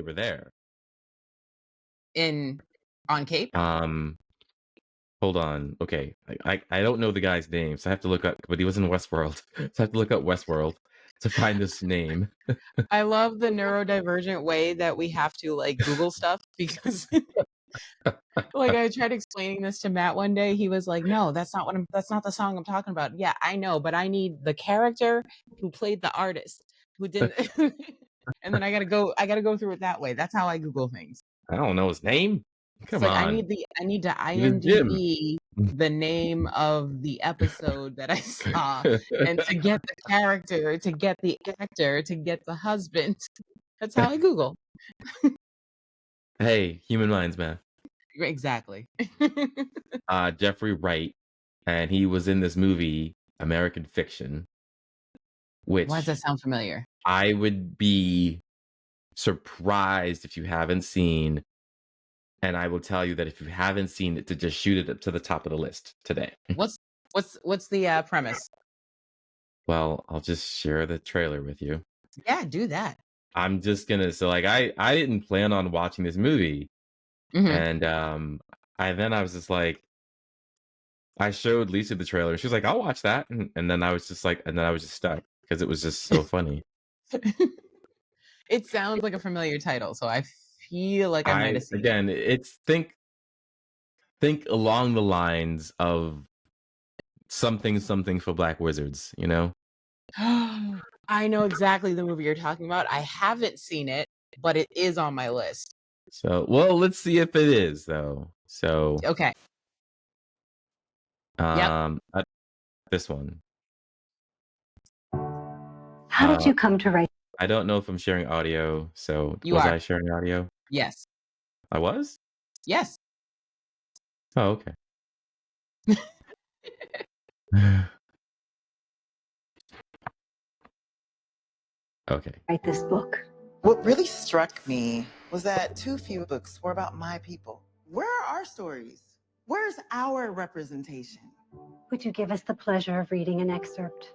over there. On Cape? Um, hold on. Okay, I don't know the guy's name, so I have to look up. But he was in Westworld, so I have to look up Westworld to find this name. I love the neurodivergent way that we have to like Google stuff because like I tried explaining this to Matt one day. He was like, "No, that's not the song I'm talking about." Yeah, I know, but I need the character who played the artist who didn't and then I got to go through it that way. That's how I Google things. I don't know his name. It's Come like on, I need to he was Jim. IMDb the name of the episode that I saw and to get the character, to get the actor, to get the husband. That's how I Google. Hey, human minds, man. Exactly. Jeffrey Wright, and he was in this movie, American Fiction, Why does that which sound familiar? I would be surprised if you haven't seen. And I will tell you that if you haven't seen it, to just shoot it up to the top of the list today. What's the premise? Well, I'll just share the trailer with you. Yeah, do that. I'm just gonna so like I didn't plan on watching this movie, Mhm. and I was just like I showed Lisa the trailer. She was like, "I'll watch that," and then I was just like, and then I was just stuck because it was just so funny. It sounds like a familiar title, so I feel like I might I have seen it. again, it's think along the lines of something for Black Wizards, you know? I know exactly the movie you're talking about. I haven't seen it, but it is on my list. So, well, let's see if it is though. So, Okay. Yep. this one. How did Uh, you come to write? I don't know if I'm sharing audio. So, You was are. I sharing audio? Yes. I was? Yes. Oh, okay. Okay. Write this book? What really struck me was that too few books were about my people. Where are our stories? Where's our representation? Would you give us the pleasure of reading an excerpt?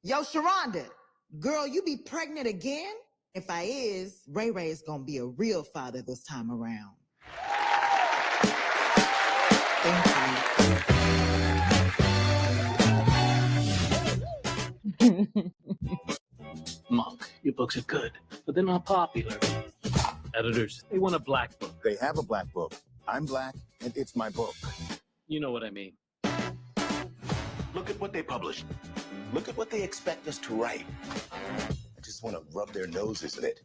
Yo, Sharonda, girl, you be pregnant again? If I is, Ray Ray is gonna be a real father this time around. Thank You. Monk, your books are good, but they're not popular. Editors, they want a black book. They have a black book. I'm black, and it's my book. You know what I mean. Look at what they published. Look at what they expect us to write. I just want to rub their noses in it.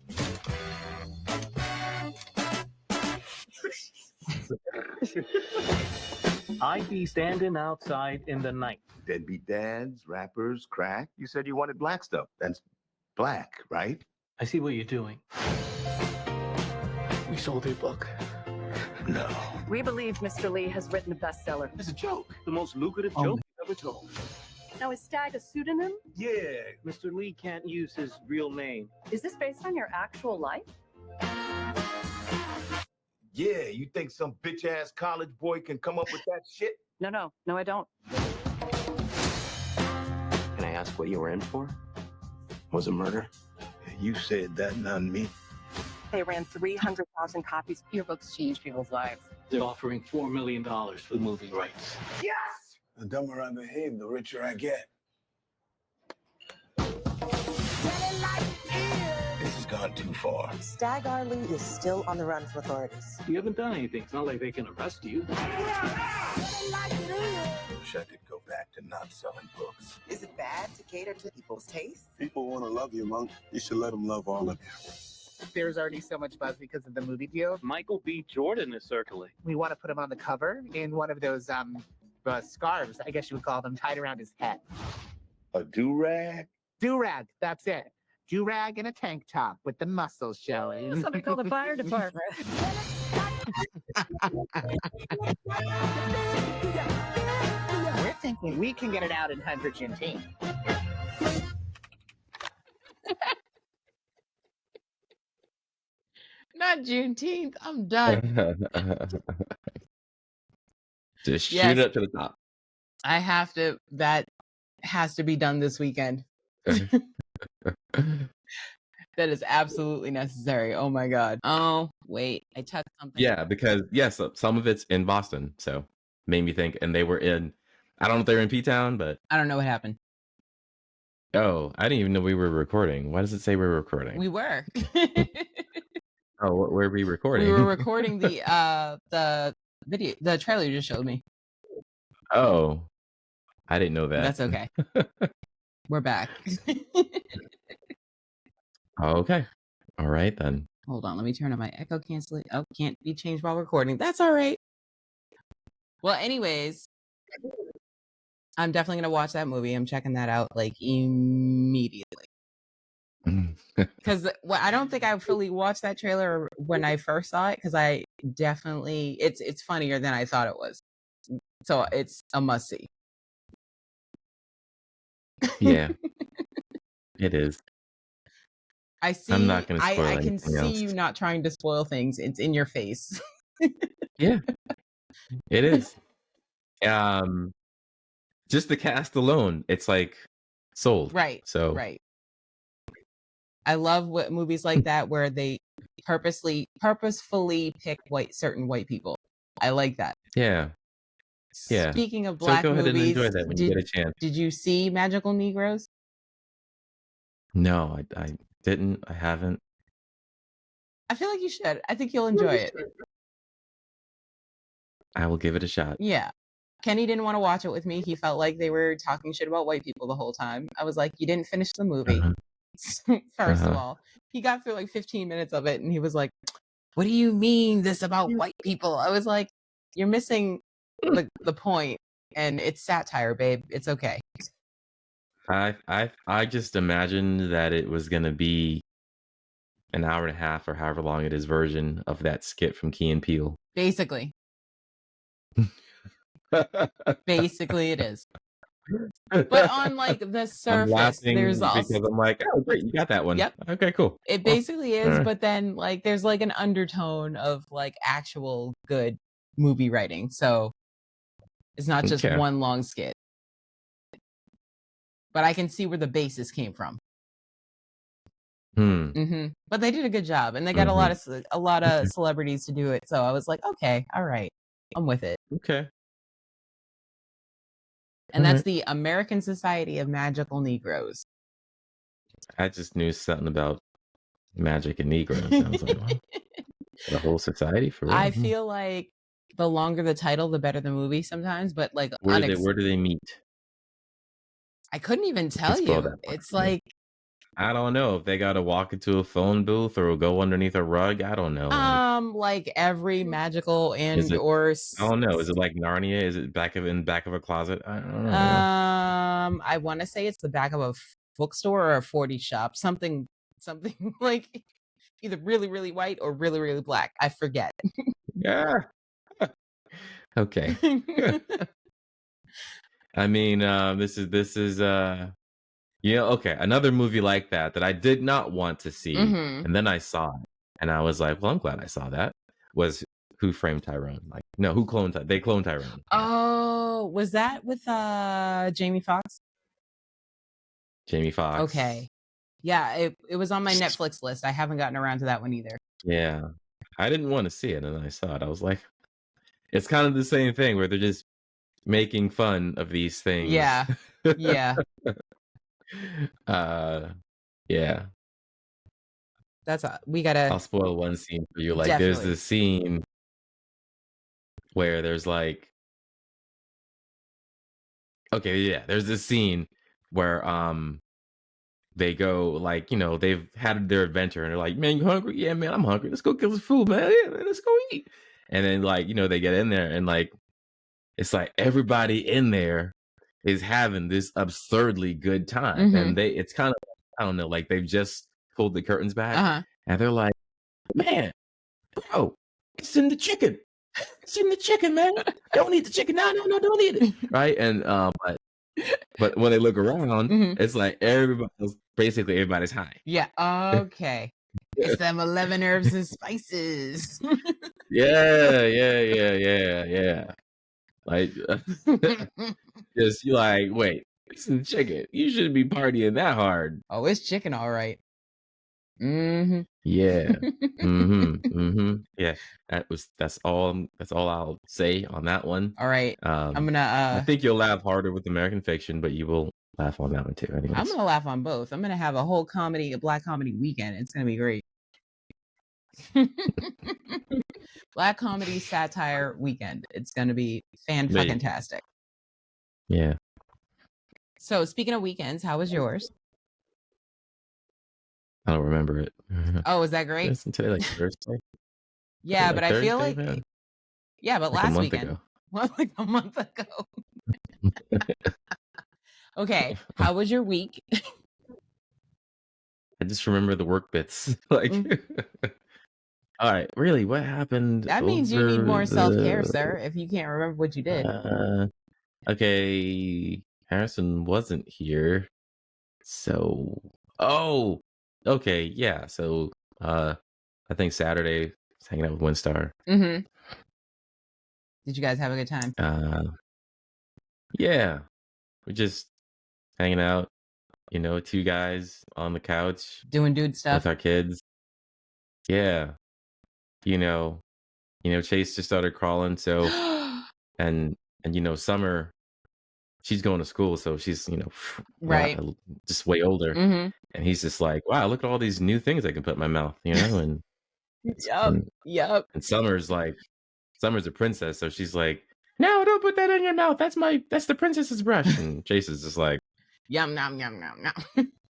I'd be standing outside in the night. Deadbeat dads, rappers, crack. You said you wanted black stuff. That's black, right? I see what you're doing. We sold your book. No. We believe Mr. Lee has written a bestseller. It's a joke. The most lucrative joke you've ever told. Now, is Stag a pseudonym? Yeah, Mr. Lee can't use his real name. Is this based on your actual life? Yeah, you think some bitch-ass college boy can come up with that shit? No, I don't. Can I ask what you were in for? Was it murder? You said that, not me. They ran 300,000 copies. Your books changed people's lives. They're offering $4 million for the movie rights. Yes! The dumber I behave, the richer I get. This has gone too far. Stag Arley is still on the run from authorities. You haven't done anything. It's not like they can arrest you. Wish I could go back to not selling books. Is it bad to cater to people's tastes? People want to love you, Monk. You should let them love all of you. There's already so much buzz because of the movie deal. Michael B. Jordan is circling. We want to put him on the cover in one of those scarves, I guess you would call them, tied around his head. A do-rag? Do-rag, that's it. Do-rag and a tank top with the muscles showing. Somebody call the fire department. We're thinking we can get it out in time for Juneteenth. Not Juneteenth. I'm done. Just shoot Yes. it up to the top. I have to. That has to be done this weekend. That is absolutely necessary. Oh my god. Oh wait, I touched something. Yeah, because yes, some of it's in Boston, so made me think. And they were in. I don't know if they were in P Town, but I don't know what happened. oh, I didn't even know we were recording. Why does it say we're recording? We were. Oh, what were we recording? We were recording the video, the trailer you just showed me. Oh, I didn't know that. That's okay. We're back. Okay. All right then. Hold on, let me turn on my echo canceling. Oh, can't be changed while recording. That's all right. Well, anyways, I'm definitely gonna watch that movie. I'm checking that out like immediately. Because I don't think I fully watched that trailer when I first saw it, because I definitely it's funnier than I thought it was. So it's a must see. Yeah, it is. I see. I'm not gonna spoil I can anything see else. you not trying to spoil things. It's in your face. Yeah, it is. Just the cast alone, it's like sold. Right. So Right. I love what movies like that where they purposefully pick certain white people. I like that. yeah. Yeah. Speaking of So black go ahead and movies, enjoy that when you get a chance. did you see Magical Negroes? No, I didn't. I haven't. I feel like you should. I think you'll enjoy it. I will give it a shot. Yeah. Kenny didn't want to watch it with me. He felt like they were talking shit about white people the whole time. I was like, you didn't finish the movie. First of all, he got through like 15 minutes of it and he was like, what do you mean this about white people? I was like, you're missing the point, and it's satire, babe. It's okay. I just imagined that it was gonna be an hour and a half or however long it is version of that skit from Key and Peele. Basically it is. But on like the I'm surface, laughing there's because also I'm like, oh great, you got that one. Yep. Okay, cool. It Well, basically is, alright. but then like there's like an undertone of like actual good movie writing. So it's not just Okay. one long skit. But I can see where the basis came from. But they did a good job, and they got a lot of celebrities to do it. So I was like, okay, all right, I'm with it. Okay. And that's the American Society of Magical Negroes. I just knew something about magic and Negroes. I was like, wow, the whole society for real? I feel like the longer the title, the better the movie sometimes. But like, Where do they meet? I couldn't even tell Explore you. that part It's for me. like, I don't know if they got to walk into a phone booth or go underneath a rug. I don't know. like every magical Is and it? or I don't know. Is it like Narnia? Is it in back of a closet? I don't know. I want to say it's the back of a bookstore or a 40 shop, something like either really, really white or really, really black. I forget. Yeah. Okay. I mean, this is okay, another movie like that I did not want to see, and then I saw it, and I was like, well, I'm glad I saw that. Was Who Framed Tyrone? Like, no, Who Cloned Tyrone? They cloned Tyrone. Oh, was that with Jamie Foxx? Jamie Foxx. Okay. Yeah, it was on my Netflix list. I haven't gotten around to that one either. Yeah. I didn't want to see it, and then I saw it. I was like, it's kind of the same thing where they're just making fun of these things. Yeah. Yeah. Yeah. That's we gotta. I'll spoil one scene for you. Like, there's Definitely. this scene where there's like, okay, yeah, there's this scene where they go like, they've had their adventure and they're like, man, you hungry? Yeah, man, I'm hungry. Let's go get some food, man. Yeah, man, let's go eat. And then like, they get in there and like, it's like everybody in there is having this absurdly good time. And it's kind of, I don't know, like they've just pulled the curtains back and they're like, man, bro, it's in the chicken. It's in the chicken, man. Don't eat the chicken. No, don't eat it. Right. And but when they look around, it's like everybody's high. Yeah. Okay. It's them 11 herbs and spices. Yeah. Like, just you like, wait, it's the chicken. You shouldn't be partying that hard. Oh, it's chicken, all right. Mm-hmm. Yeah. Yeah. That's all I'll say on that one. All right. I'm I gonna think you'll laugh harder with American Fiction, but you will laugh on that one too. I'm Anyways. gonna laugh on both. I'm gonna have a whole a black comedy weekend. It's gonna be great. Black comedy satire weekend. It's gonna be fan-fucking-tastic. Yeah. So speaking of weekends, how was yours? I don't remember it. Oh, was that great? Isn't today like Thursday? Yeah, Like but I feel Thursday, like man? yeah, but Like a last month weekend. ago. Well, like a month ago. Okay, how was your week? I just remember the work bits. Like, all right, really, what happened? That means you need over more self-care, the- sir, if you can't remember what you did. Okay, Harrison wasn't here, so okay, yeah. So, I think Saturday, I was hanging out with Windstar. Mm-hmm. Did you guys have a good time? Yeah, we're just hanging out. You know, two guys on the couch Doing dude stuff. with our kids. Yeah, you know, Chase just started crawling, so and Summer, she's going to school, so she's Right. just way older, Mm-hmm. and he's just like, wow, look at all these new things I can put in my mouth, and Yep. and Summer's a princess, so she's like, no, don't put that in your mouth. That's the princess's brush. And Chase is just like, Yum nom nom nom nom.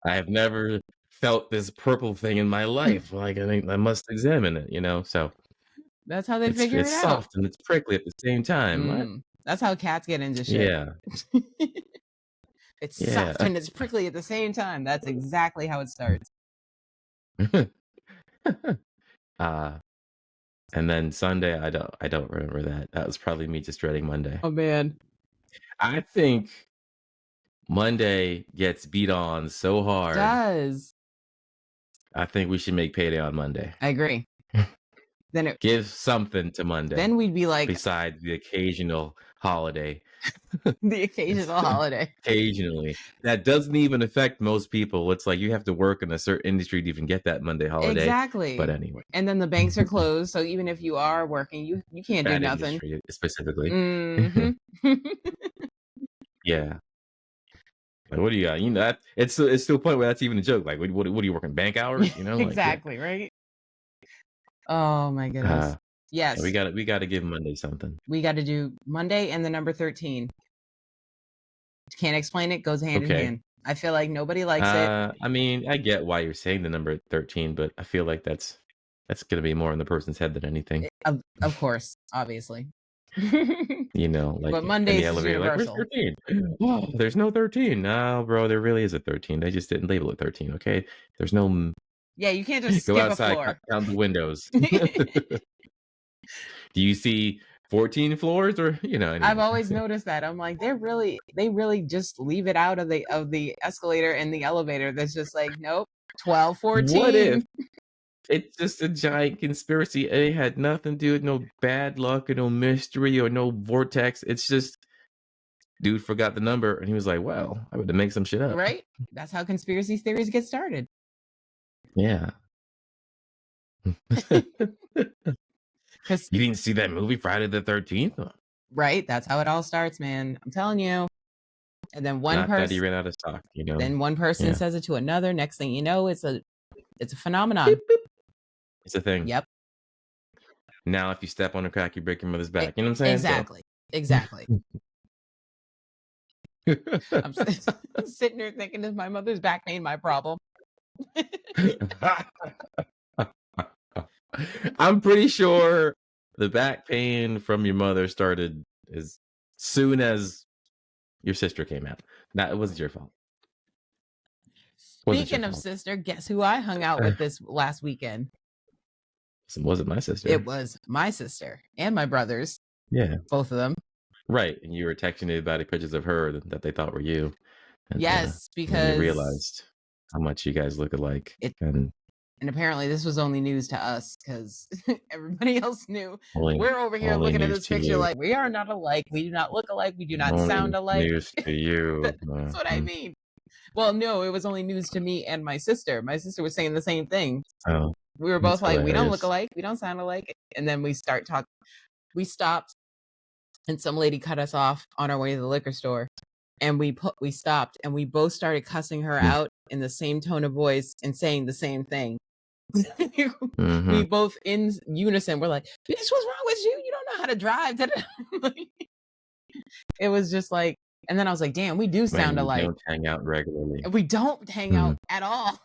I have never felt this purple thing in my life. Like, I think I must examine it, So That's how they figure it it's out. soft and it's prickly at the same time. What? That's how cats get into shit. Yeah. It's Yeah. soft and it's prickly at the same time. That's exactly how it starts. And then Sunday, I don't remember that. That was probably me just dreading Monday. Oh man. I think Monday gets beat on so hard. Does. I think we should make payday on Monday. I agree. Then Give something to Monday. Then we'd be like besides the occasional holiday. The occasional holiday. Occasionally. That doesn't even affect most people. It's like you have to work in a certain industry to even get that Monday holiday. Exactly. But anyway. And then the banks are closed, so even if you are working, you can't do That nothing. industry specifically. Mhm. Yeah. Like, what do you got? That it's to a point where that's even a joke. Like, what are you working bank hours? Like, Exactly, right? Oh my goodness. Yes. yeah, we got to give Monday something. We got to do Monday and the number 13. Can't explain it, goes hand in hand. I feel like nobody likes it. I mean, I get why you're saying the number 13, but I feel like that's going to be more in the person's head than anything. Of course, obviously. Like But Mondays in the is elevator, like, where's universal. 13? Oh, there's no 13. No, bro, there really is a 13. They just didn't label it 13. Okay, there's no. Yeah, you can't just Go skip outside, a floor. count the windows. Do you see 14 floors or anyway. I've always noticed that. I'm like, they really just leave it out of the escalator and the elevator. That's just like, nope, 12, 14. What if it's just a giant conspiracy? It had nothing to do with no bad luck or no mystery or no vortex. It's just dude forgot the number and he was like, well, I would make some shit up. Right? That's how conspiracy theories get started. Yeah. Because you didn't see that movie Friday the 13th? Right? That's how it all starts, man. I'm telling you. And then one Not that he person ran out of stock, Then one person Yeah. says it to another. Next thing you know, it's a phenomenon. Beep, beep. It's a thing. Yep. Now if you step on a crack, you break your mother's back. You know what I'm saying? Exactly. I'm sitting there thinking, is my mother's back pain my problem? I'm pretty sure the back pain from your mother started as soon as your sister came out. It wasn't your fault. Wasn't your Speaking of fault. sister, guess who I hung out with this last weekend? It wasn't my sister. It was my sister and my brothers. Yeah. Both of them. Right. And you were texting everybody pictures of her that they thought were you. And, Yes, and because you realized how much you guys look alike. and apparently this was only news to us because everybody else knew. We're over here only looking at news this to picture you. like we are not alike. We do not look alike. We do not Only sound alike. news to you. That's what I mean. Well, no, it was only news to me and my sister. My sister was saying the same thing. Oh, We were that's both like, we don't look hilarious. alike, we don't sound alike. And then we start talking. We stopped, and some lady cut us off on our way to the liquor store. And we stopped, and we both started cussing her out in the same tone of voice and saying the same thing. Mhm. We both in unison were like, "Bitch, what's wrong with you? You don't know how to drive." It was just like, and then I was like, damn, we do Man, sound you alike. don't hang out regularly. And we don't hang out at all.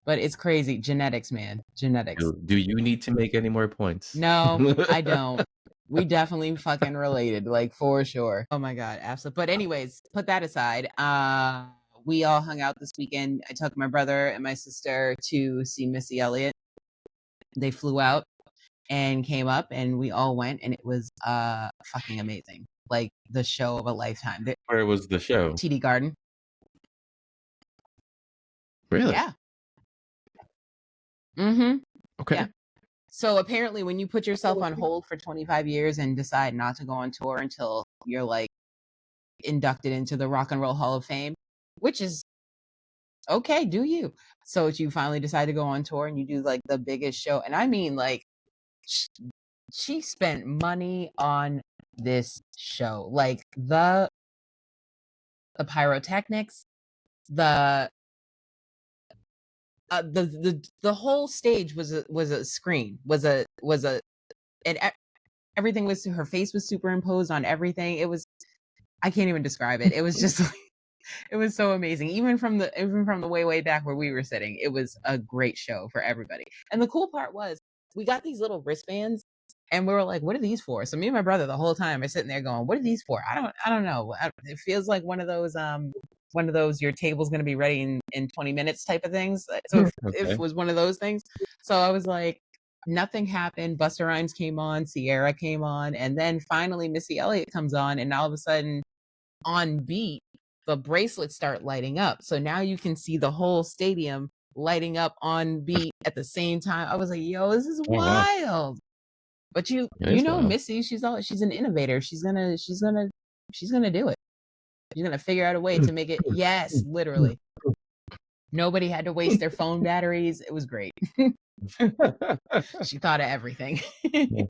But it's crazy. Genetics, man. Genetics. Do you need to make any more points? No, I don't. We definitely fucking related, like for sure. Oh my god, absolutely. But anyways, put that aside. We all hung out this weekend. I took my brother and my sister to see Missy Elliott. They flew out and came up, and we all went, and it was fucking amazing. Like the show of a lifetime. Where was the show? TD Garden. Really? Yeah. Mm-hmm. Okay. Yeah. So apparently when you put yourself on hold for 25 years and decide not to go on tour until you're like inducted into the Rock and Roll Hall of Fame, which is okay, do you? So you finally decide to go on tour and you do like the biggest show. And I mean, like, she spent money on this show. Like the pyrotechnics, the whole stage was a screen, and everything was, her face was superimposed on everything. It was, I can't even describe it. It was just like, it was so amazing. Even from the way back where we were sitting, it was a great show for everybody. And the cool part was we got these little wristbands, and we were like, what are these for? So me and my brother the whole time are sitting there going, what are these for? I don't know. It feels like one of those your table's going to be ready in 20 minutes type of things. So if it was one of those things. So I was like, nothing happened. Busta Rhymes came on, Ciara came on, and then finally Missy Elliott comes on, and all of a sudden on beat, the bracelets start lighting up. So now you can see the whole stadium lighting up on beat at the same time. I was like, yo, this is wild. But you know, wild. Missy, she's an innovator. She's gonna do it. She's gonna figure out a way to make it. Yes, literally. Nobody had to waste their phone batteries. It was great. She thought of everything. Yeah.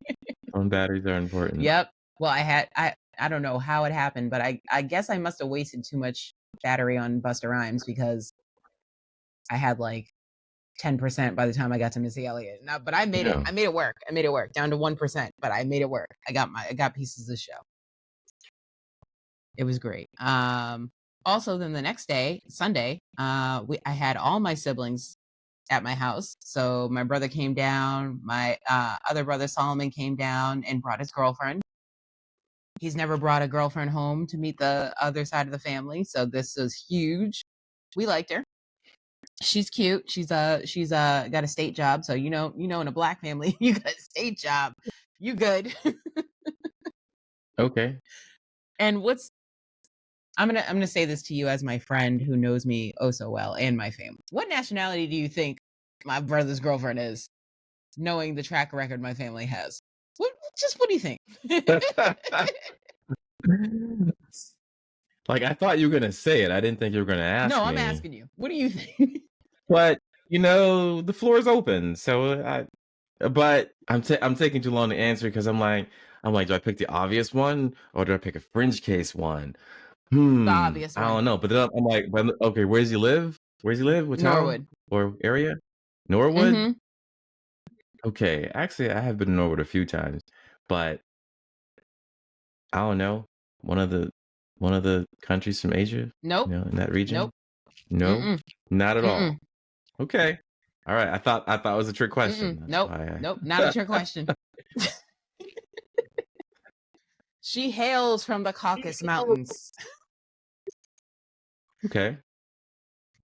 Phone batteries are important. Yep. Well, I don't know how it happened, but I guess I must have wasted too much battery on Busta Rhymes, because I had like 10% by the time I got to Missy Elliott. No, but I made it. I made it work. I made it work down to 1%, but I made it work. I got pieces of the show. It was great. Also, then the next day, Sunday, I had all my siblings at my house. So my brother came down. My other brother Solomon came down and brought his girlfriend. He's never brought a girlfriend home to meet the other side of the family, so this was huge. We liked her. She's cute. She's got a state job, so you know in a black family, you got a state job, you good. Okay. And I'm gonna say this to you as my friend who knows me oh so well and my family. What nationality do you think my brother's girlfriend is, knowing the track record my family has? What do you think? Like, I thought you were gonna say it. I didn't think you were gonna ask me. No, I'm asking you. What do you think? But the floor is open. So but I'm taking too long to answer, because I'm like, do I pick the obvious one or do I pick a fringe case one? The obvious one. I don't know. But then I'm like, okay, where does he live? What town? Norwood. Or area? Norwood? Mm-hmm. Okay. Actually, I have been to Norwood a few times, but I don't know. One of the countries from Asia? Nope. In that region? Nope. No? Mm-mm. Not at all. Mm-mm. Okay. All right. I thought it was a trick question. Nope. Nope. Not a trick question. She hails from the Caucasus Mountains. Okay.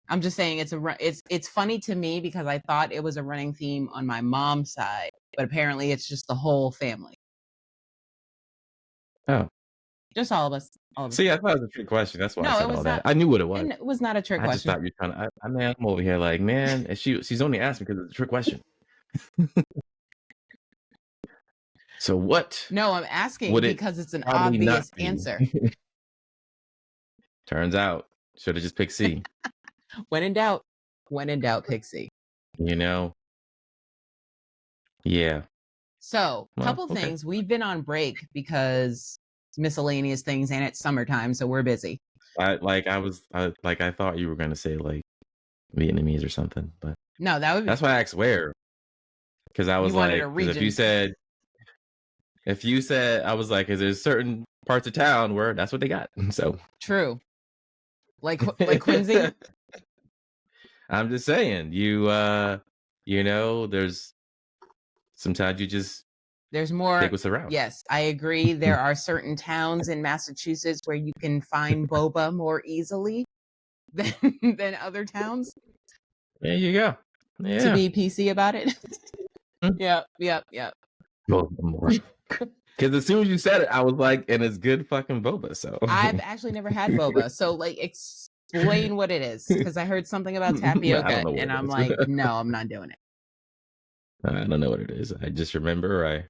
I'm just saying it's funny to me because I thought it was a running theme on my mom's side, but apparently it's just the whole family. Oh. Just all of us. See, I thought it was a trick question. That's why I said it was all not, that. I knew what it was. It was not a trick I question. just thought you were trying to. I'm over here like, man, and she's only asking because it's a trick question. So what? No, I'm asking would it because it's an probably not obvious be? answer. Turns out, should have just picked C. When in doubt, pick C. You know? Yeah. So, Well, couple okay. things. We've been on break because miscellaneous things, and it's summertime, so we're busy. I thought you were gonna say like Vietnamese or something, but No, that would be. that's why I asked where. Because I was You wanted like, a 'cause region. if you said, I was like, is there certain parts of town where that's what they got? So True. Like Quincy. I'm just saying, you know, there's sometimes you just There's more. take what's around. Yes, I agree. There are certain towns in Massachusetts where you can find boba more easily than other towns. There you go. To Yeah. be PC about it. Hmm. Yep. Both of them more. Because as soon as you said it, I was like, and it's good fucking boba. So I've actually never had boba, so like explain what it is, because I heard something about I tapioca, don't know what and it I'm is. like, no, I'm not doing I don't know what it is. I just remember I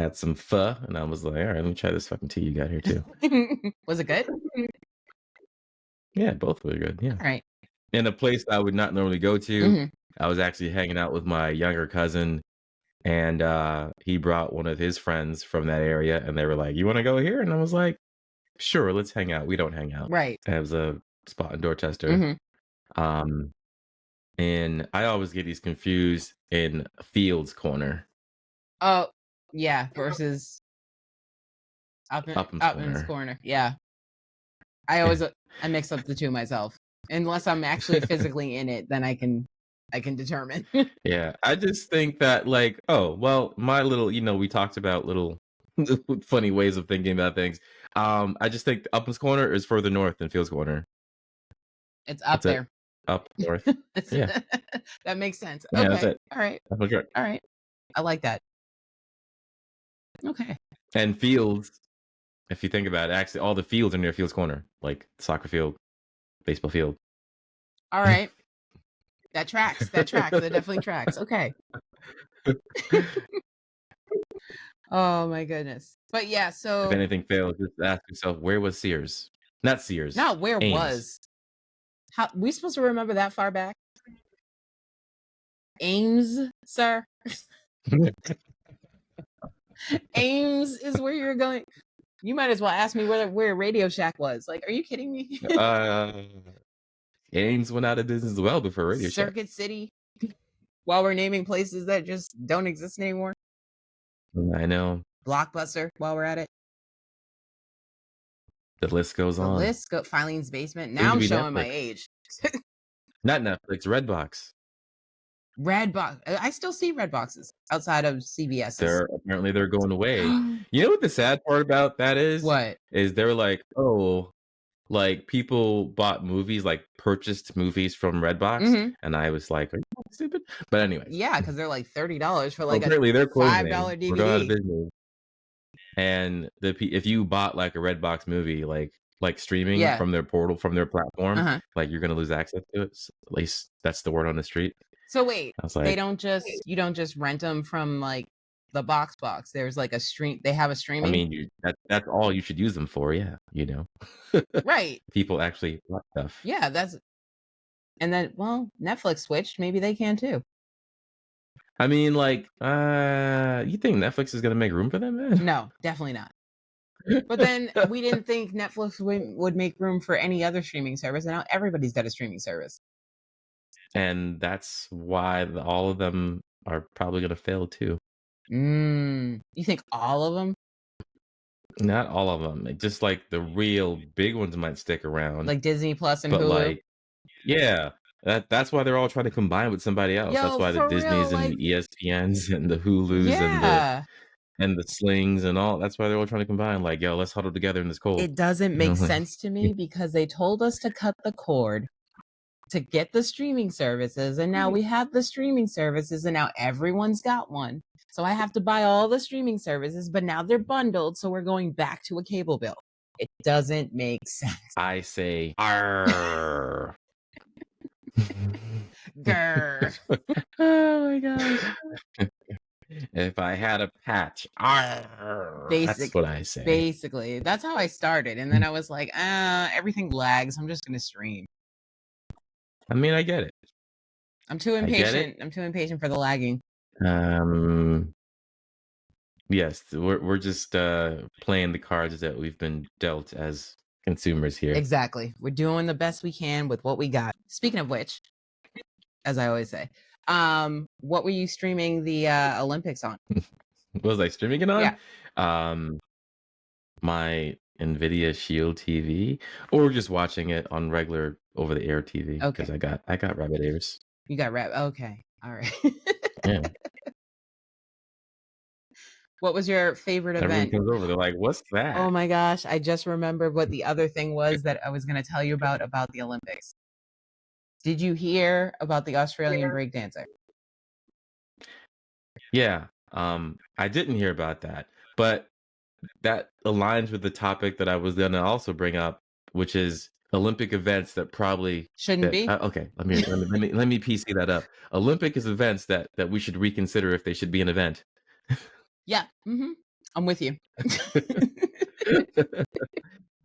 had some pho, and I was like, all right, let me try this fucking tea you got here too. it. Was it good? Yeah, both were good. Yeah. All right. In a place I would not normally go to. Mhm. I was actually hanging out with my younger cousin, and he brought one of his friends from that area, and they were like, you want to go here? And I was like, sure, let's hang out. We don't hang out. Right. It was a spot in Dorchester. Mhm. And I always get these confused in Fields Corner. Oh, yeah, versus Upham's Upham's Corner. Yeah. I mix up the two myself. Unless I'm actually physically in it, then I can determine. Yeah, I just think that like, oh, well, my little, we talked about little funny ways of thinking about things. I just think Upham's Corner is further north than Fields Corner. It's up That's it. there. Up north. Yeah. That makes sense. Yeah, that's Okay. it. All right. That's okay. All right. I like that. Okay. And Fields, if you think about it, actually all the fields are near Fields Corner, like soccer field, baseball field. All right. That tracks. That definitely tracks. Okay. Oh my goodness. But yeah, so If anything fails, just ask yourself, where was Sears? Not Sears. not where Ames. was. How we supposed to remember that far back? Ames, sir. Ames is where you're going. You might as well ask me where Radio Shack was. Like, are you kidding me? Ames went out of business well before Radio Shack. Circuit City. While we're naming places that just don't exist anymore. I know. Blockbuster, while we're at it. The list goes The on. list go Filene's Basement. Soon Now to I'm be showing my Netflix. age. Not Netflix, Redbox. Redbox. I still see red boxes outside of CVS. Apparently they're going away. You know what the sad part about that is? What? Is they're like, oh, like people bought movies, like purchased movies from Redbox, Mhm. and I was like, are you fucking stupid? But anyway, Yeah, because they're like $30 for like apparently they're closing. $5 We're going out of DVD. business. And if you bought like a Redbox movie, like streaming Yeah. from their portal, from their platform, Uh-huh. like you're gonna lose access to it. At least that's the word on the street. So wait, I was you like, don't just rent them from like the box. There's like a stream. They have a I streaming. mean, that's all you should use them for. Yeah, Right. People actually bought stuff. Yeah, and then Netflix switched. Maybe they can too. I mean, like, you think Netflix is gonna make room for them, man? No, definitely not. But then we didn't think Netflix would make room for any other streaming service, and now everybody's got a streaming service. And that's why all of them are probably gonna fail too. You think all of them? Not all of them. Just like the real big ones might stick around. Like Disney Plus and but Hulu? like, yeah, that's why they're all trying to combine with somebody else. That's Yo, why the for real, Disneys and like- the ESPNs and the Hulus Yeah. and the Slings and all. That's why they're all trying to combine. Like, yo, let's huddle together in this cold. It doesn't make Mhm. sense to me because they told us to cut the cord to get the streaming services, and now we have the streaming services, and now everyone's got one. So I have to buy all the streaming services, but now they're bundled, so we're going back to a cable bill. It doesn't make sense. I say, arr. Grr. Oh my gosh. If I had a patch, arr, that's Basic, what I say. basically. That's how I started. And then I was like, everything lags. I'm just gonna stream. I mean, I get it. I'm too I get it. impatient. I'm too impatient for the lagging. Yes, we're just playing the cards that we've been dealt as consumers here. Exactly. We're doing the best we can with what we got. Speaking of which, as I always say, what were you streaming the Olympics on? What was I streaming it on? Yeah. My Nvidia Shield TV, or just watching it on regular over the air TV because Okay. I got rabbit ears. You got rap. Okay. All right. Yeah. What was your favorite Everyone event? comes over, they're like, "What's Oh that?" my gosh, I just remembered what the other thing was that I was going to tell you about the Olympics. Did you hear about the Australian breakdancer? Yeah. I didn't hear about that, but that aligns with the topic that I was gonna also bring up, which is Olympic events that probably Shouldn't be. okay. Let me PC that up. Olympic is events that we should reconsider if they should be an event. Yeah. I'm with you. I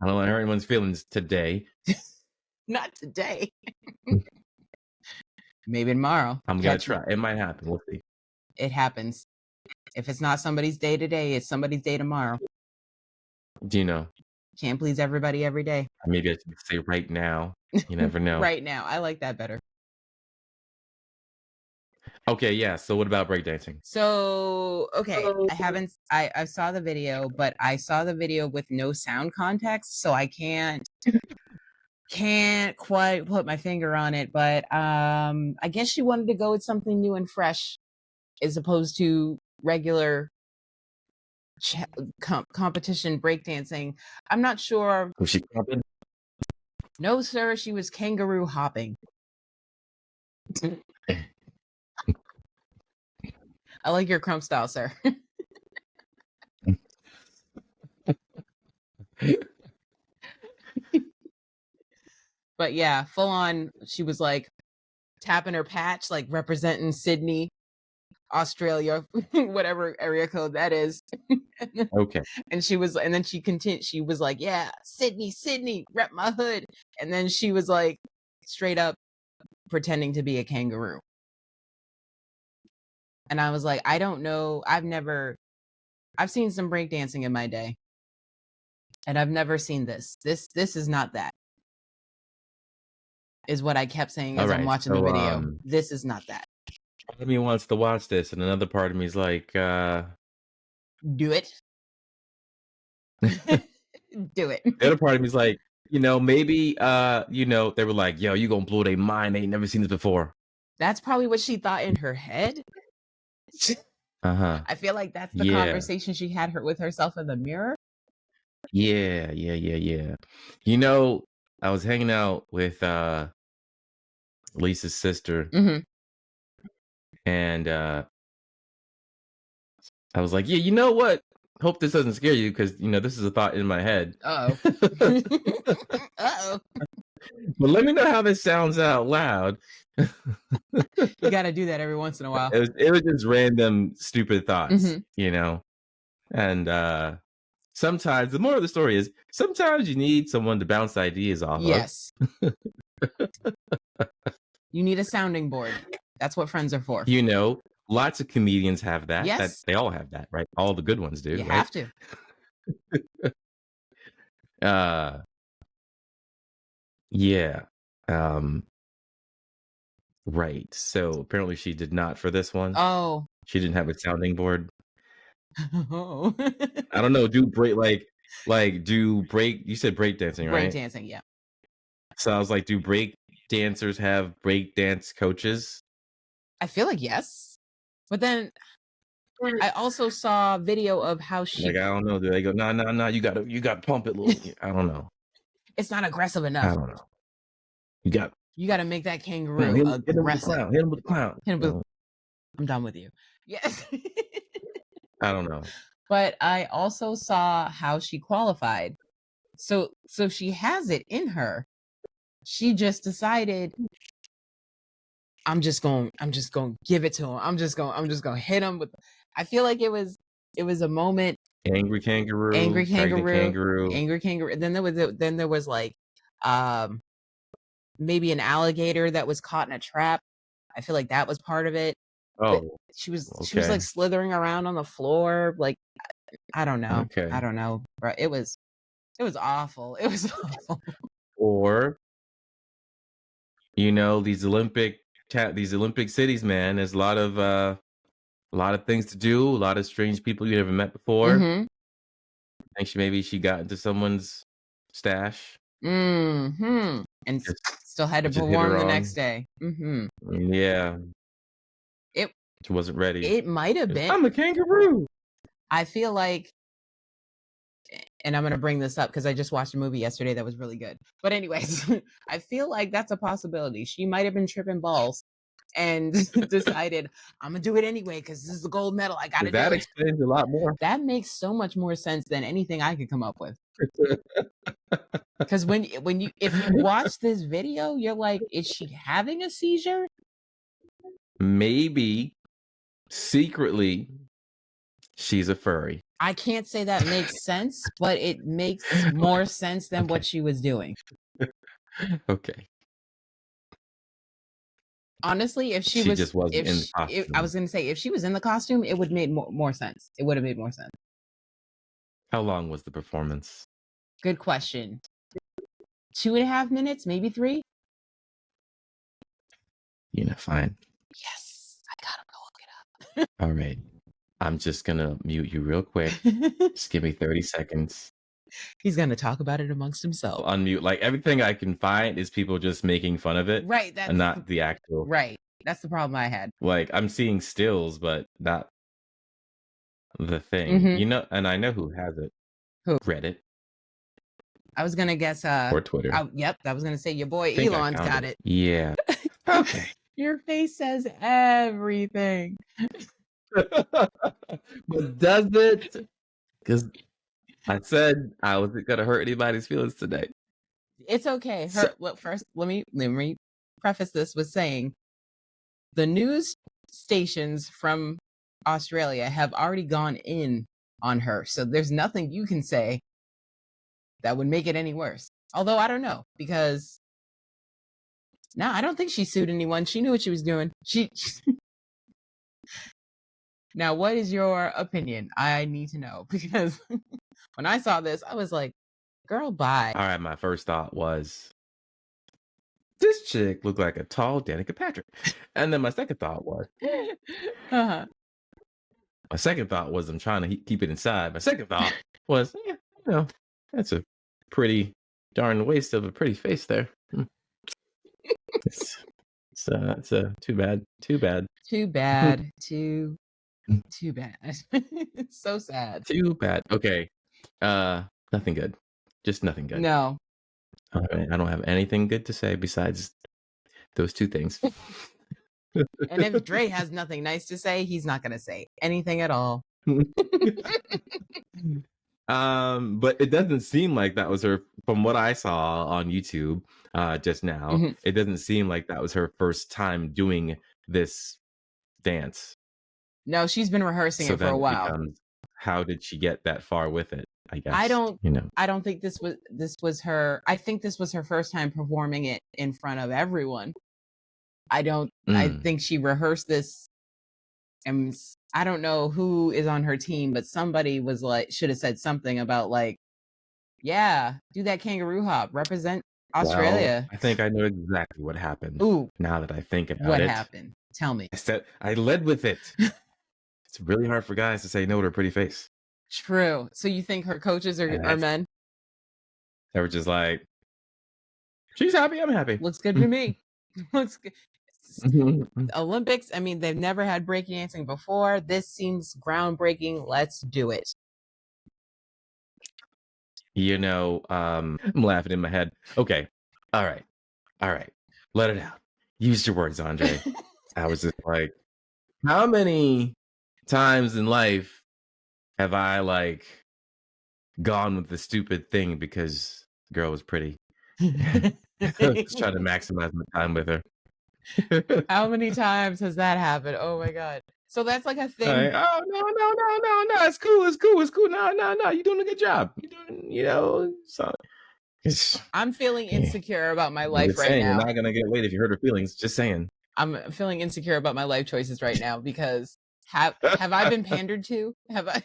don't want to hurt anyone's feelings today. Not today. Maybe tomorrow. I'm gonna Catch me. try. It might happen. We'll see. It happens. If it's not somebody's day today, it's somebody's day tomorrow. Do you know? Can't please everybody every day. Maybe I should say right now. You never know. Right now. I like that better. Okay, yeah. So what about breakdancing? So, okay, I saw the video, but I saw the video with no sound context, so I can't quite put my finger on it, but I guess she wanted to go with something new and fresh as opposed to regular competition breakdancing. I'm not sure. Was she jumping? No, sir, she was kangaroo hopping. I like your crump style, sir. But yeah, full on, she was like tapping her patch, like representing Sydney, Australia, whatever area code that is. Okay. And then she continued, she was like, yeah, Sydney, rep my hood. And then she was like straight up pretending to be a kangaroo. And I was like, I don't know. I've seen some breakdancing in my day. And I've never seen this. This is not that. Is what I kept saying as I'm watching the video. This is not that. Part of me wants to watch this, and another part of me is like, do it. Do it. The other part of me is like, maybe, they were like, yo, you gonna blow their mind. They ain't never seen this before. That's probably what she thought in her head. Uh-huh. I feel like that's the conversation she had with herself in the mirror. Yeah. I was hanging out with Lisa's sister, and I was like, yeah, you know what? Hope this doesn't scare you, because this is a thought in my head. Uh-oh. But let me know how this sounds out loud. You got to do that every once in a while. It was just random stupid thoughts, and sometimes the moral of the story is sometimes you need someone to bounce ideas off of. You need a sounding board. That's what friends are for. Lots of comedians have that. Yes. They all have that, right? All the good ones do. You right? have to. Yeah. Right. So apparently she did not for this one. Oh. She didn't have a sounding board. Oh. I don't know. Do break you said break dancing, right? Break dancing, yeah. So I was like, do break dancers have break dance coaches? I feel like yes. But then I also saw video of how she I don't know. Do they go, no, you gotta pump it a little. I don't know. It's not aggressive enough. I don't know. You gotta make that kangaroo aggressive. Hit him with the clown. I'm done with you. Yes. I don't know. But I also saw how she qualified. So she has it in her. She just decided, I'm just going to give it to him. I'm just going to hit him with. I feel like it was a moment. Angry kangaroo, Angry pregnant kangaroo, kangaroo. angry kangaroo. Then there was like, maybe an alligator that was caught in a trap. I feel like that was part of it. But Oh, she was okay. like slithering around on the floor. Like, I don't know. Okay. I don't know. Bro, it was awful. It was awful. Or, these Olympic cities, man. There's a lot of things to do. A lot of strange people you never met before. Mm-hmm. I think maybe she got into someone's stash. Mm-hmm. And Just, still had to just hit perform her the on. next day. Mm-hmm. Yeah, It she wasn't ready. it might have been. I'm a kangaroo. I feel like, and I'm going to bring this up because I just watched a movie yesterday that was really good. But anyways, I feel like that's a possibility. She might have been tripping balls and decided, I'm going to do it anyway because this is the gold medal. I got to do That it. explains a lot more. That makes so much more sense than anything I could come up with. Because if you watch this video, you're like, is she having a seizure? Maybe secretly she's a furry. I can't say that makes sense, but it makes more sense than what she was doing. Okay. Honestly, if she just wasn't in the costume. I was going to say, if she was in the costume, it would have made more sense. It would have made more sense. How long was the performance? Good question. 2.5 minutes, maybe 3. Fine. Yes, I gotta go look it up. All right. I'm just gonna mute you real quick. Just give me 30 seconds. He's gonna talk about it amongst himself. Unmute. Like everything I can find is people just making fun of it. Right. And not the actual. Right. That's the problem I had. Like I'm seeing stills, but not the thing. Mhm. And I know who has it. Who? Reddit I was gonna guess. or Twitter. Yep. I was gonna say your boy I think I Elon's found got it. Yeah. Okay. Your face says everything. But does it? Because I said I wasn't gonna hurt anybody's feelings today. It's okay. So- Look, first, let me preface this with saying the news stations from Australia have already gone in on her, so there's nothing you can say that would make it any worse. Although I don't know, because no, I don't think she sued anyone. She knew what she was doing. Now, what is your opinion? I need to know, because when I saw this, I was like, girl, bye. All right, my first thought was this chick looked like a tall Danica Patrick. And then my second thought was Uh-huh. I'm trying to keep it inside. My second thought was, that's a pretty darn waste of a pretty face there. It's too bad. Too bad. Too bad. So sad. Too bad. Okay. Nothing good. Just nothing good. No. All right. I don't have anything good to say besides those two things. And if Dre has nothing nice to say, he's not going to say anything at all. But it doesn't seem like that was her, from what I saw on YouTube just now. Mhm. It doesn't seem like that was her first time doing this dance. No, she's been rehearsing So it for then a it while. becomes, how did she get that far with it? I guess I don't think this was her. I think this was her first time performing it in front of everyone. I think she rehearsed this, and I don't know who is on her team, but somebody was like, should have said something about like, yeah, do that kangaroo hop, represent Australia. Well, I think I know exactly what happened. Ooh, Now that I think about what it, happened? Tell me. I led with it. It's really hard for guys to say no to a pretty face. True. So you think her coaches are men? They were just like, she's happy, I'm happy. Looks good to me. Looks good. Olympics, I mean, they've never had breakdancing before. This seems groundbreaking. Let's do it. I'm laughing in my head. Okay. All right. Let it out. Use your words, Andre. I was just like, how many times in life have I like gone with the stupid thing because the girl was pretty? Just trying to maximize my time with her. How many times has that happened? Oh my god. So that's like a thing. Like, oh no, it's cool. No, you're doing a good job. You're doing, so I'm feeling Yeah. insecure about my I'm life just right saying, now. you're not gonna get laid if you hurt her feelings. Just saying. I'm feeling insecure about my life choices right now because have I been pandered to? Have I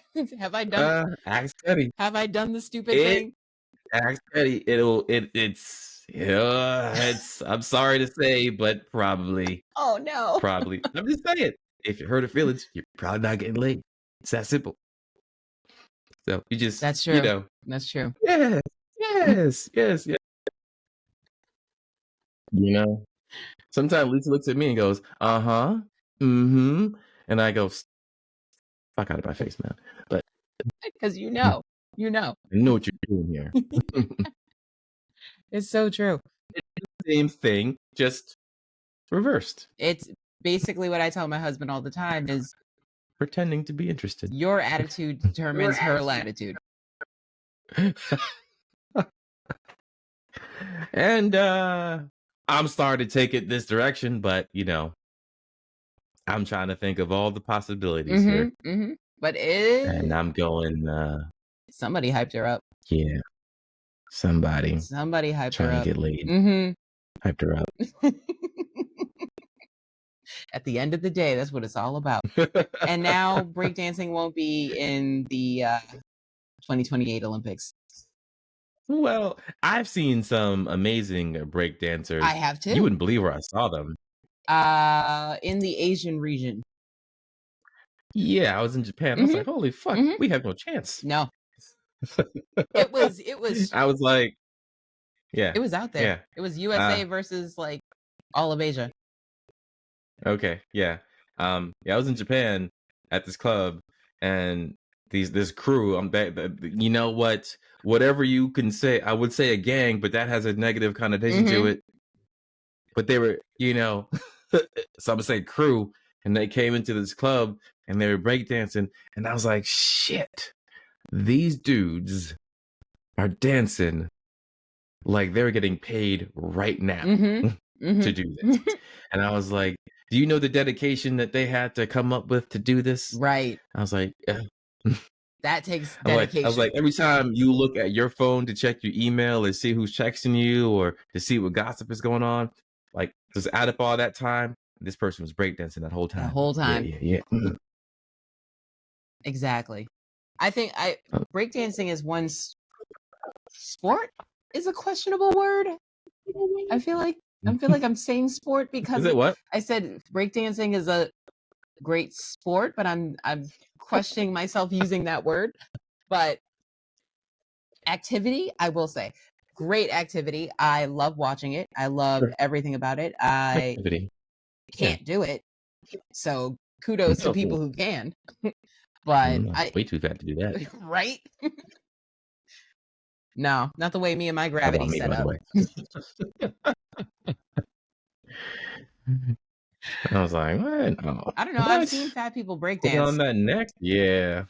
done Ask Teddy. have I done the stupid It- thing? Ask Teddy. It's I'm sorry to say, but probably. Oh no. Probably. I'm just saying. If you hurt her feelings, you're probably not getting laid. It's that simple. So you just That's true. You know. That's true. Yes. You know. Sometimes Lisa looks at me and goes, "Uh-huh. Mm-hmm." And I go, fuck out of my face, man. But Because you know. I know what you're doing here. It's so true. Same thing, just reversed. It's basically what I tell my husband all the time is Pretending to be interested. your attitude determines her latitude. And I'm starting to take it this direction, but I'm trying to think of all the possibilities here. But And I'm going, somebody hyped her up. yeah. Somebody Somebody hyped her trying up. to get laid. Mm-hmm. Hyped her up. At the end of the day, that's what it's all about. And now breakdancing won't be in the 2028 Olympics. Well, I've seen some amazing breakdancers. I have too. You wouldn't believe where I saw them. In the Asian region. Yeah, I was in Japan. I was like, holy fuck, we have no chance. No. It was I was like, yeah. it was out there. Yeah. It was USA versus like all of Asia. Okay, yeah. I was in Japan at this club, and this crew. I'm back. You know what? Whatever you can say, I would say a gang, but that has a negative connotation to it. But they were, so I'm gonna say crew, and they came into this club and they were breakdancing, and I was like, shit, these dudes are dancing like they're getting paid right now to do this. And I was like, do you know the dedication that they had to come up with to do this? Right. I was like, That takes I dedication. was like, every time you look at your phone to check your email or see who's texting you or to see what gossip is going on, like just add up all that time. This person was breakdancing that whole time. The whole time. Yeah. Exactly. I think breakdancing is one sport is a questionable word. I feel like I'm saying sport because Is it what? I said breakdancing is a great sport, but I'm questioning myself using that word. But activity, I will say, great activity. I love watching it. I love everything about it. I Activity. can't do it, so kudos to people who can. But I'm way too fat to do that. right? No, not the way me and my How about gravity me, set by the up. way? I was like, what? Oh, I don't know. I've seen fat people break Put it dance. on that neck. Yeah.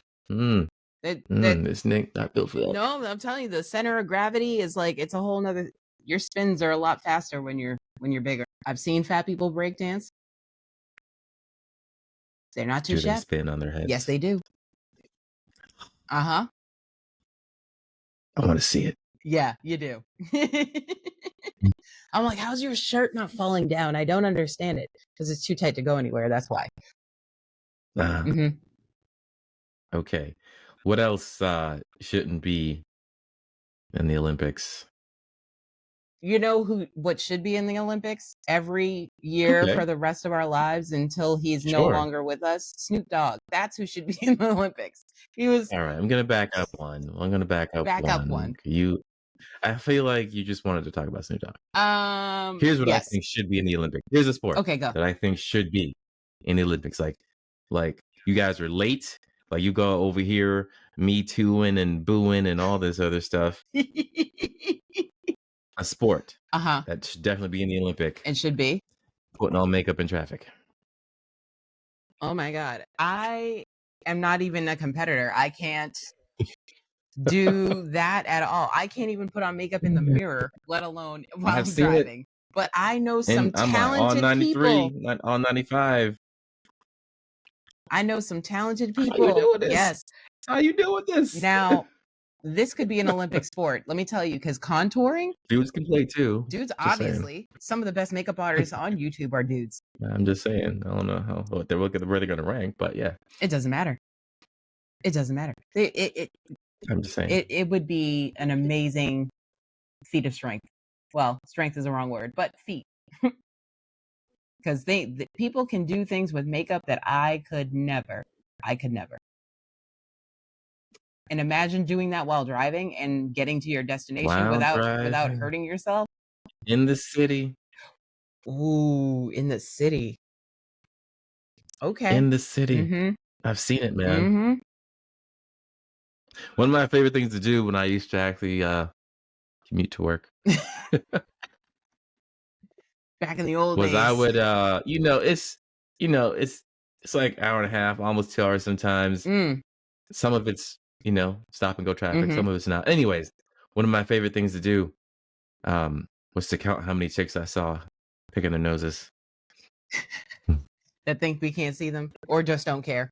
This neck not built for that. No, I'm telling you, the center of gravity is like it's a whole nother. Your spins are a lot faster when you're bigger. I've seen fat people break dance. They're not too Do they shabby. spin on their heads? Yes, they do. I want to see it. Yeah, you do. I'm like, how's your shirt not falling down? I don't understand it because it's too tight to go anywhere. That's why. Okay. What else shouldn't be in the Olympics? You know what should be in the Olympics every year Okay. for the rest of our lives until he's no Sure. longer with us? Snoop Dogg. That's who should be in the Olympics. He was All right. I'm gonna back up one. Back up one. I feel like you just wanted to talk about Snoop Dogg. Here's what yes. I think should be in the Olympics. Here's a sport Okay, go. that I think should be in the Olympics. Like you guys are late. Like you go over here, me tooing and booing and all this other stuff. A sport that should definitely be in the Olympic. It should be. Putting on makeup in traffic. Oh my God. I am not even a competitor. I can't do that at all. I can't even put on makeup in the mirror, let alone while I'm I've seen driving. But I know some And I'm like on talented 93, people. not on 95. I know some talented How you people. doing this? Yes. How you doing this? Now, this could be an Olympic sport. Let me tell you, because contouring, Dudes can play too. dudes, Just saying. obviously, some of the best makeup artists on YouTube are dudes. I'm just saying. I don't know what they're looking where they're gonna rank, but yeah, It doesn't matter. It doesn't matter. I'm just saying. It would be an amazing feat of strength. Well, strength is the wrong word, but feat. Because the people can do things with makeup that I could never. And imagine doing that while driving and getting to your destination While without driving. hurting yourself. In the city. Ooh, in the city. Okay. In the city. Mm-hmm. I've seen it, man. Mm-hmm. One of my favorite things to do when I used to actually commute to work Back in the old was days. I would it's like hour and a half, almost 2 hours sometimes. Some of it's, stop and go traffic. Some of it's not. Anyways, one of my favorite things to do was to count how many chicks I saw picking their noses. That think we can't see them or just don't care.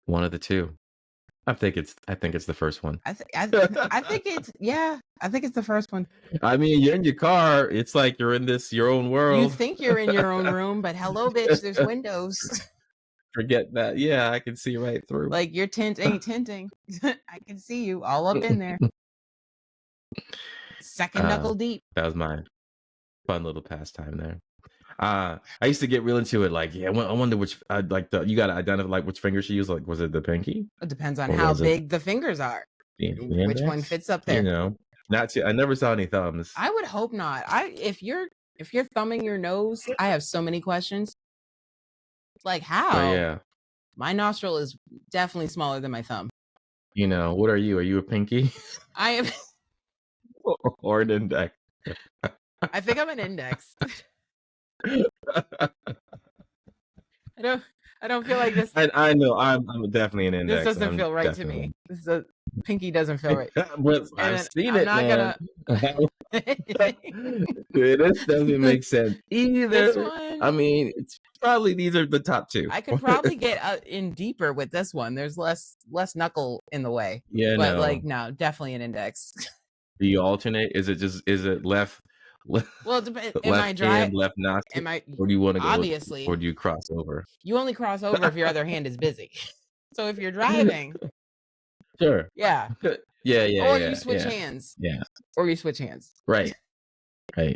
One of the two. I think it's the first one. I think it's the first one. I mean, you're in your car. It's like you're in your own world. You think you're in your own room, but hello, bitch, there's windows. Forget that. Yeah, I can see right through. Like your tint ain't tinting. I can see you all up in there. Second knuckle deep. That was my fun little pastime there. I used to get real into it. Like, yeah, I wonder which. you got to identify like which finger she used. Like, was it the pinky? It depends on Or how was it big the fingers are. the Which one index? fits up there? I never saw any thumbs. I would hope not. If you're thumbing your nose, I have so many questions. Like how? But yeah, My nostril is definitely smaller than my thumb. what are you? Are you a pinky I am. or an index? I think I'm an index. I don't feel like this. I know I'm definitely an index. This doesn't I'm feel right to me. Pinky doesn't feel right. But I've seen it, man. This doesn't make sense either. This one, I mean, it's probably these are the top two. I could probably get in deeper with this one. There's less knuckle in the way. Yeah, But no. no, definitely an index. Do you alternate? Is it left? Well, it depends. Am Left I dry? hand, left nostril? Am I? Or do you want to go? Obviously. Or do you cross over? You only cross over if your other hand is busy. So if you're driving, Sure. yeah. Yeah. Or you switch hands. Yeah. Or you switch hands. Right. You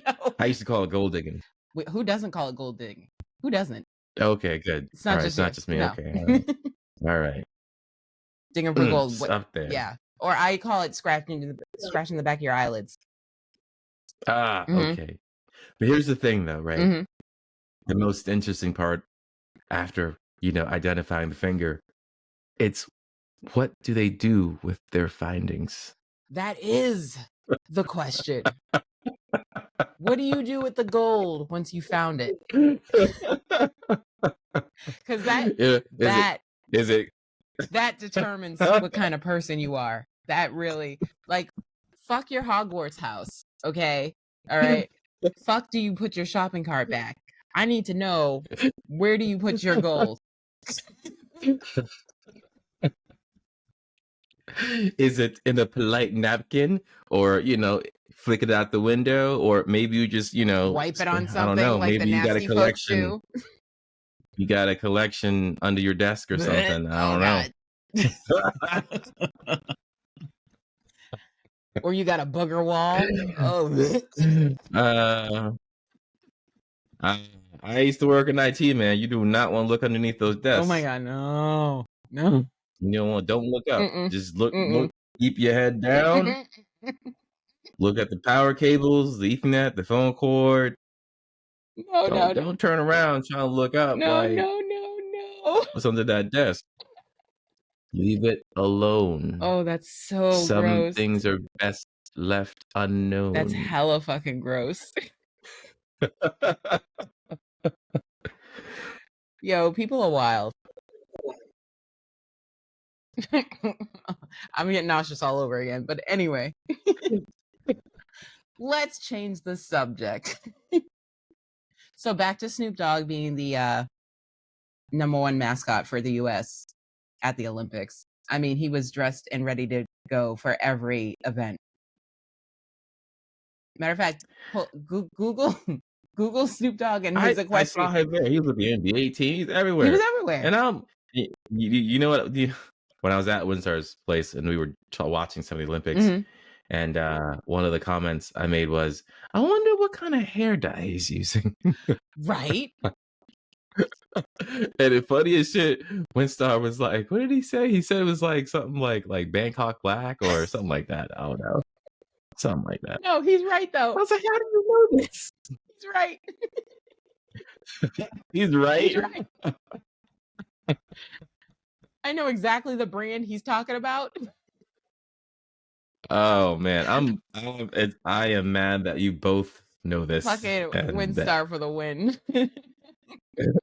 know? I used to call it gold digging. Wait, who doesn't call it gold digging? Who doesn't? Okay, good. It's not All right, just it's not you. just me. No. Okay. All right. Digging for gold. It's up there. Yeah. Or I call it scratching the back of your eyelids. Okay. But here's the thing, though, right? Mm-hmm. The most interesting part after identifying the finger, it's what do they do with their findings? That is the question. What do you do with the gold once you found it? Because that determines what kind of person you are. That really, like, fuck your Hogwarts house, okay? All right? Fuck do you put your shopping cart back? I need to know, where do you put your gold? Is it in a polite napkin, or flick it out the window, or maybe you just wipe it on something? I don't know. Like Maybe the you got a nasty folks collection. do. You got a collection under your desk or something. I don't know. Or you got a booger wall. I used to work in IT, man. You do not want to look underneath those desks. Oh my god, no. Don't look up. Just look. Keep your head down. Look at the power cables, the Ethernet, the phone cord. Don't turn around trying to look up. No. What's under that desk? Leave it alone. Oh, that's so Some gross. things are best left unknown. That's hella fucking gross. Yo, people are wild. I'm getting nauseous all over again. But anyway. let's change the subject. So back to Snoop Dogg being the #1 mascot for the U.S. at the Olympics. I mean, he was dressed and ready to go for every event. Matter of fact, Google Snoop Dogg and his I equestrian. saw him there. He was with the NBA team. He's everywhere. He was everywhere. And you know what? When I was at Windstar's place and we were watching some of the Olympics, Mhm. and one of the comments I made was, "I wonder what kind of hair dye he's using." Right? And the funniest shit, Windstar was like, "What did he say?" He said it was like something like Bangkok Black or something like that. I don't know, something like that. No, he's right I though. was like, "How do you know this?" He's right. He's right. He's right. I know exactly the brand he's talking about. Oh man, I am mad that you both know this. Fucking and that- Windstar for the win.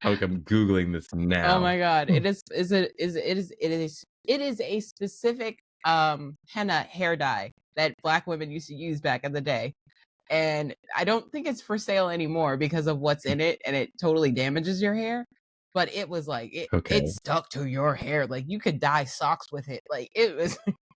Okay, I'm googling this now. Oh my god! It is a specific henna hair dye that Black women used to use back in the day, and I don't think it's for sale anymore because of what's in it, and it totally damages your hair. But it was like Okay. it stuck to your hair, like you could dye socks with it. Like it was.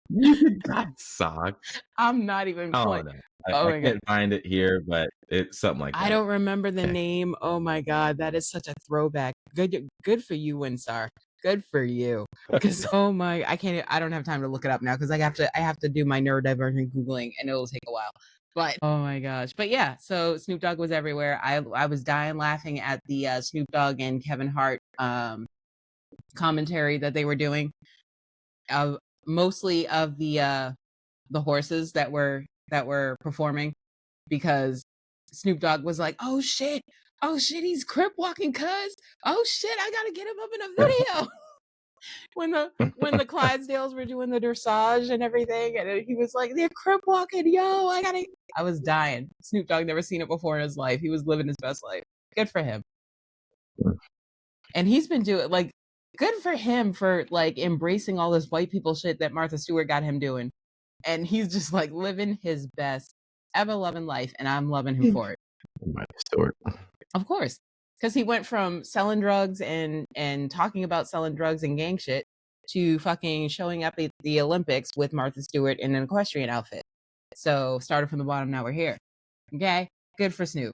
You got socks. I'm not even Oh playing. no, Oh I my can't find it here, but it's something like that. I don't remember the Okay. name. Oh my god, that is such a throwback. Good for you, Windstar. Good for you. Because oh my, I don't have time to look it up now because I have to do my neurodivergent googling and it'll take a while. But oh my gosh. But yeah, so Snoop Dogg was everywhere. I was dying laughing at the Snoop Dogg and Kevin Hart commentary that they were doing. Mostly of the horses that were performing, because Snoop Dogg was like, oh shit, he's crip walking, cuz. Oh shit, I gotta get him up in a video. when the Clydesdales were doing the dressage and everything, and he was like, they're crip walking, yo, I was dying. Snoop Dogg never seen it before in his life. He was living his best life. Good for him. And he's been doing like good for him for like embracing all this white people shit that Martha Stewart got him doing. And he's just like living his best ever loving life, and I'm loving him for it. Martha Stewart. Of course. Because he went from selling drugs and talking about selling drugs and gang shit to fucking showing up at the Olympics with Martha Stewart in an equestrian outfit. So started from the bottom, now we're here. Okay? Good for Snoop.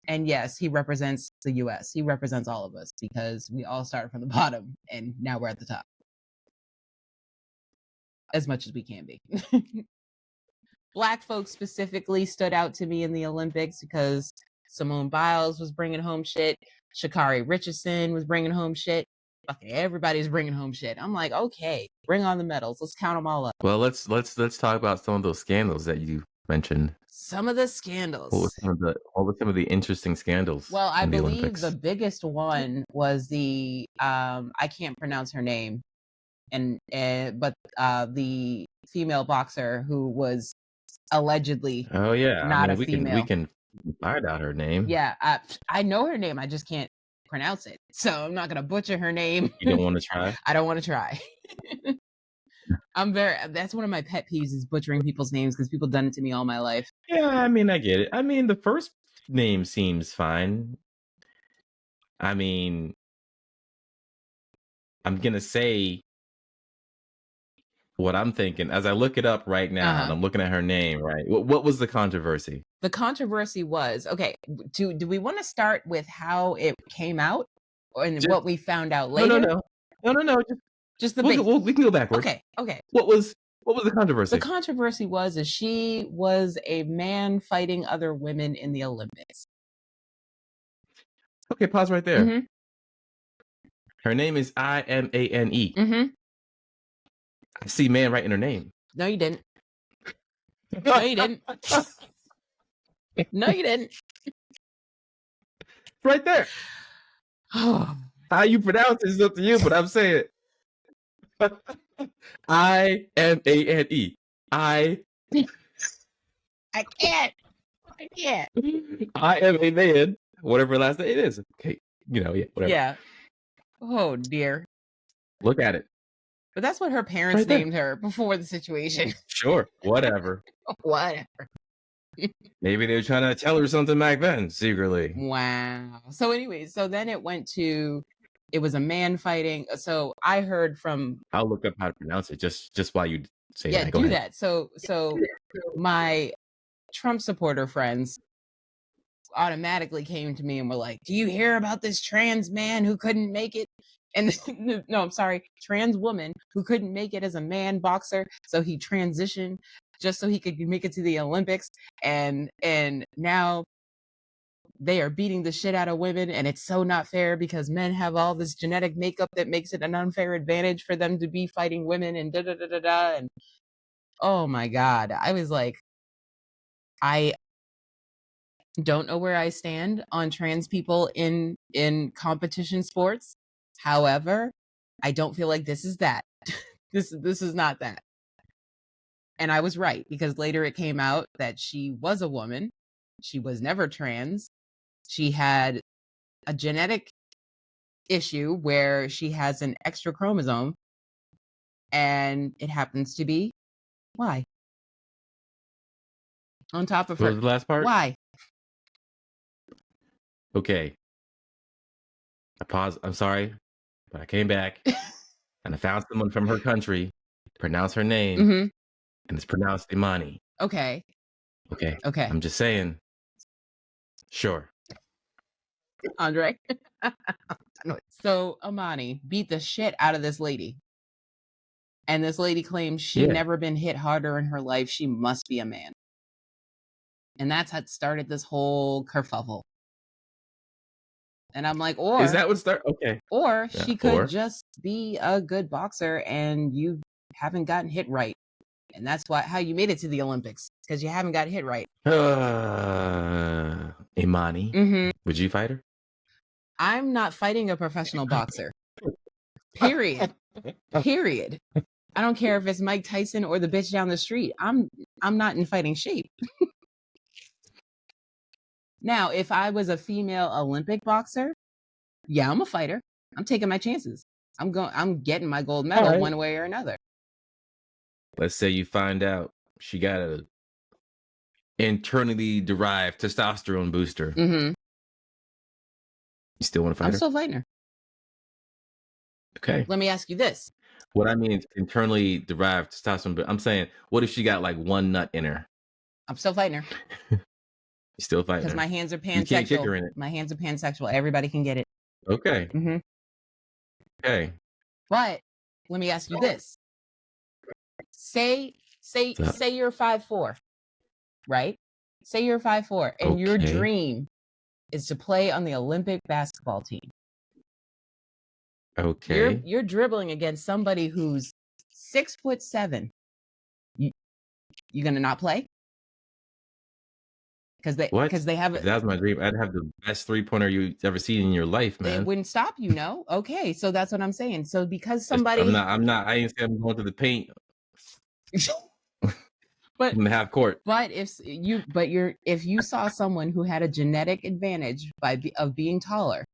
And yes, he represents the US. He represents all of us because we all started from the bottom and now we're at the top. As much as we can be. Black folks specifically stood out to me in the Olympics because Simone Biles was bringing home shit. Sha'Carri Richardson was bringing home shit. Fucking everybody's bringing home shit. I'm like, okay, bring on the medals. Let's count them all up. Well, let's talk about some of those scandals that you mentioned. Some of the scandals. What were some of the interesting scandals? Well, I in the believe Olympics? the biggest one was the I can't pronounce her name, but the female boxer who was allegedly Oh yeah, not a we female. can find out her name. Yeah, I know her name. I just can't pronounce it, so I'm not gonna butcher her name. You don't want to try? I don't want to try. That's one of my pet peeves is butchering people's names because people done it to me all my life. Yeah, I mean, I get it. I mean, the first name seems fine. I mean, I'm gonna say what I'm thinking as I look it up right now, and I'm looking at her name. Right, what was the controversy? The controversy was, okay, do we want to start with how it came out and what we found out later? No. Just the we can go backwards. Okay. What was the controversy? The controversy was that she was a man fighting other women in the Olympics. Okay, pause right there. Mhm. Her name is Imane. Mhm. I see man right in her name. No, you didn't. No, you didn't. No, you didn't. Right there. How you pronounce it is up to you, but I'm saying Imane. I can't. I am a man. Whatever last name it is. Okay. Whatever. Yeah. Oh dear. Look at it. But that's what her parents Right there. named her before the situation. Sure. Whatever. Whatever. Maybe they were trying to tell her something back then, secretly. Wow. So anyways, so then it was a man fighting. So I heard from I'll look up how to pronounce it just while you say yeah, that. Go do ahead. that. So my Trump supporter friends automatically came to me and were like, "Do you hear about this trans man who couldn't make it?" And no, I'm sorry, trans woman who couldn't make it as a man boxer, so he transitioned just so he could make it to the Olympics, and now they are beating the shit out of women, and it's so not fair because men have all this genetic makeup that makes it an unfair advantage for them to be fighting women and da da da da da. And oh my god, I was like, I don't know where I stand on trans people in competition sports. However, I don't feel like this is that. this is not that. And I was right, because later it came out that she was a woman. She was never trans. She had a genetic issue where she has an extra chromosome, and it happens to be Y on top of What her. was the last part? Y. Okay. I paused. I'm sorry, but I came back and I found someone from her country to pronounce her name, Mm-hmm. and it's pronounced Imani. Okay. Okay. Okay. I'm just saying. Sure. Andre. So Imani beat the shit out of this lady. And this lady claims she'd Yeah. never been hit harder in her life. She must be a man. And that's how it started this whole kerfuffle. And I'm like, Is that what start? Okay. or Yeah, she could or? just be a good boxer and you haven't gotten hit right. And that's how you made it to the Olympics, because you haven't got hit right. Imani. Mm-hmm. Would you fight her? I'm not fighting a professional boxer. Period. Period. I don't care if it's Mike Tyson or the bitch down the street. I'm not in fighting shape. Now, if I was a female Olympic boxer, yeah, I'm a fighter. I'm taking my chances. I'm getting my gold medal right. one way or another. Let's say you find out she got a internally derived testosterone booster. Mm-hmm. You still want to fight I'm her? still fighting her. Okay. Let me ask you this. What I mean is internally derived testosterone, but I'm saying, what if she got like one nut in her? I'm still fighting her. You still fighting Because her? my hands are You can't kick her pansexual. in it. My hands are pansexual. Everybody can get it. Okay. Mm-hmm. Okay. But let me ask you this. Say you're 5'4", right? Say you're 5'4", and your Okay. dream is to play on the Olympic basketball team. Okay. You're dribbling against somebody who's 6'7". You gonna not play? Because What? they have If that was my dream, I'd have the best 3-pointer you've ever seen in your life, it man. wouldn't stop you, no? Okay, so that's what I'm saying. So because somebody I'm not. I ain't say I'm going to the paint but in the half court. But if you saw someone who had a genetic advantage of being taller,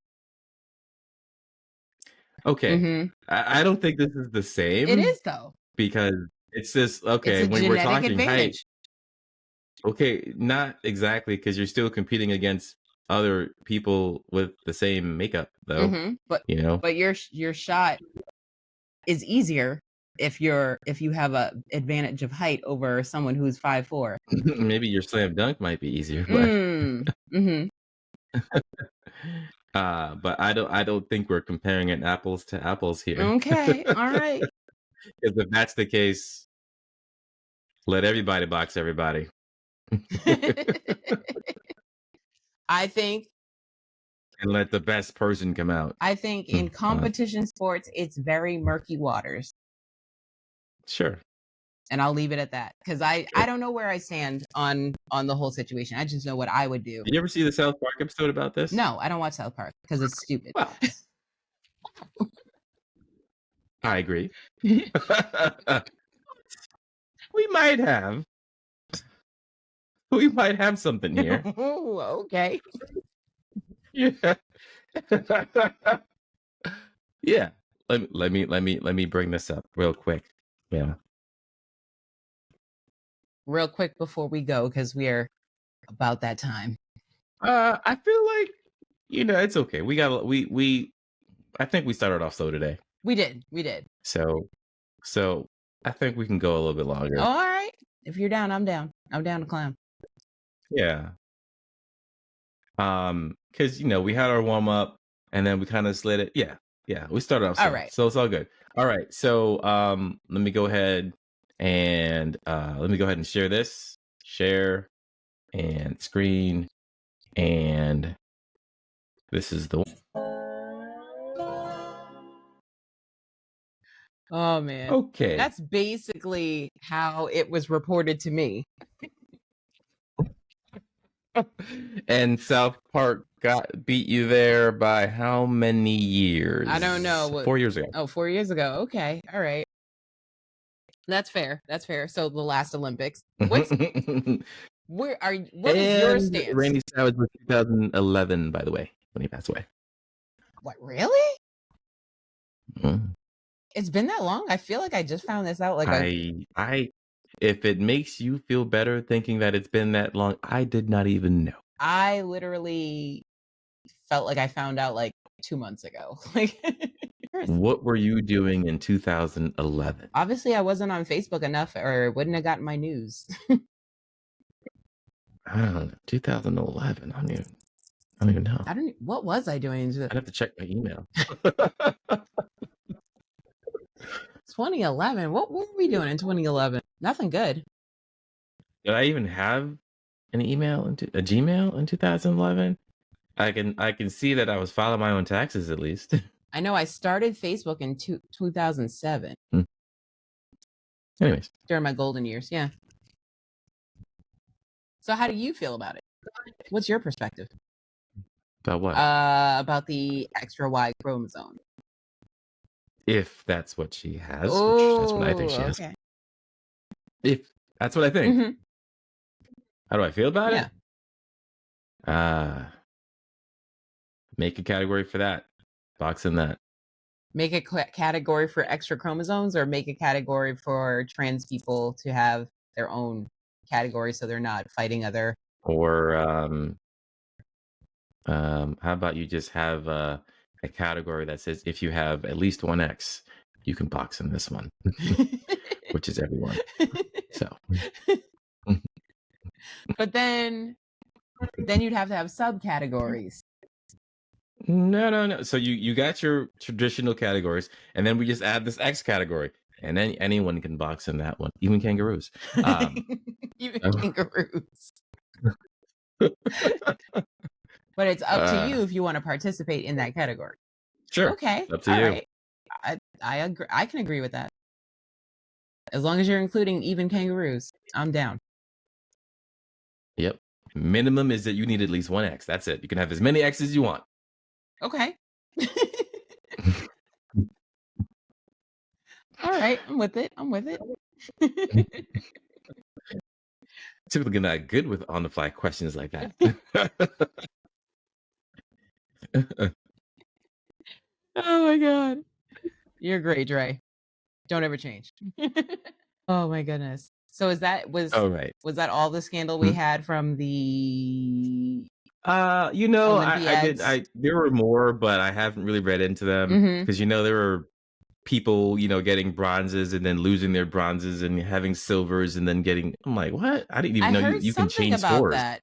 Okay. mm-hmm. I don't think this is the same. It is though. Because it's just okay It's a when we're genetic talking height. advantage. Okay, not exactly, because you're still competing against other people with the same makeup, though. Mm-hmm. But You know, but your shot is easier if you have a advantage of height over someone who's 5'4". maybe your slam dunk might be easier, but Mm-hmm. but I don't think we're comparing it apples to apples here. Okay, all right. Because if that's the case, let everybody box everybody. I think And let the best person come out. in competition sports, it's very murky waters. Sure. And I'll leave it at that, because I don't know where I stand on the whole situation. I just know what I would do. Did you ever see the South Park episode about this? No, I don't watch South Park because it's stupid. Well, I agree. We might have something here. Oh, okay. Yeah. Yeah. Let me bring this up real quick. Yeah. Real quick before we go, because we're about that time. I feel like it's okay. We I think we started off slow today, We did. so I think we can go a little bit longer. Oh, all right. If you're down, I'm down. I'm down to clown. Yeah. Because we had our warm up and then we kind of slid it. Yeah, we started off slow, All right. so it's all good. All right, so let me go ahead and share this, share and screen, and this is the one. Oh man. Okay. That's basically how it was reported to me. And South Park beat you there by how many years? I don't know. 4 years ago. Oh, 4 years ago. Okay. All right. That's fair. So the last Olympics. What is your stance? Randy Savage was 2011, by the way, when he passed away. What, really? Mhm. It's been that long? I feel like I just found this out If it makes you feel better thinking that it's been that long, I did not even know. I literally felt like I found out 2 months ago. What were you doing in 2011? Obviously I wasn't on Facebook enough or wouldn't have gotten my news. I don't know. 2011. I don't even know. What was I doing? I'd have to check my email. 2011. What were we doing in 2011? Nothing good. Did I even have an email a Gmail in 2011? I can see that I was filing my own taxes at least. I know I started Facebook in 2007. Anyways, during my golden years. Yeah. So how do you feel about it? What's your perspective? about what? About the extra Y chromosome. If that's what she has, which that's what I think she has. Okay. If that's what I think. Mhm. How do I feel about Yeah. it? Make a category for that. Box in that. Make a category for extra chromosomes, or make a category for trans people to have their own category so they're not fighting other. Or how about you just have a category that says if you have at least one X, you can box in this one, which is everyone. So, But then you'd have to have subcategories. no. So you got your traditional categories, and then we just add this X category, and then anyone can box in that one, even kangaroos. Even kangaroos. But it's up to you if you want to participate in that category. Sure. Okay. Up to all you. right. I agree. I can agree with that. As long as you're including even kangaroos, I'm down. Yep. Minimum is that you need at least one X. That's it. You can have as many X's as you want. Okay. All right. I'm with it. Typically not good with on the fly questions like that. Oh my God. You're great, Dre. Don't ever change. Oh my goodness. So was that all the scandal we had from the I did. Olympiads? There were more, but I haven't really read into them because there were people getting bronzes and then losing their bronzes and having silvers and then getting. I'm like, what? I didn't even know you can change about scores. that,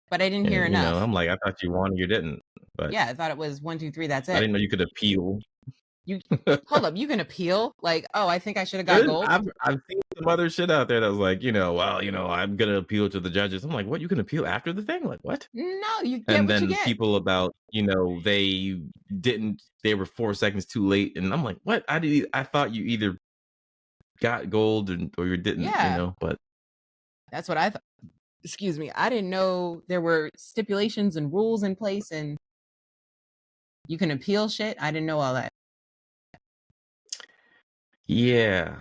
but I didn't hear enough. I'm like, I thought you won or you didn't. But yeah, I thought it was 1, 2, 3. That's it. I didn't know you could appeal. You hold up. You can appeal. I think I should have got gold. I've seen some other shit out there that was like, I'm gonna appeal to the judges. I'm like, what? You can appeal after the thing? Like, what? No, you get and what then you get. People about, they were 4 seconds too late, and I'm like, what? I thought you either got gold or you didn't. Yeah. But that's what I thought. Excuse me. I didn't know there were stipulations and rules in place, and you can appeal shit. I didn't know all that. Yeah.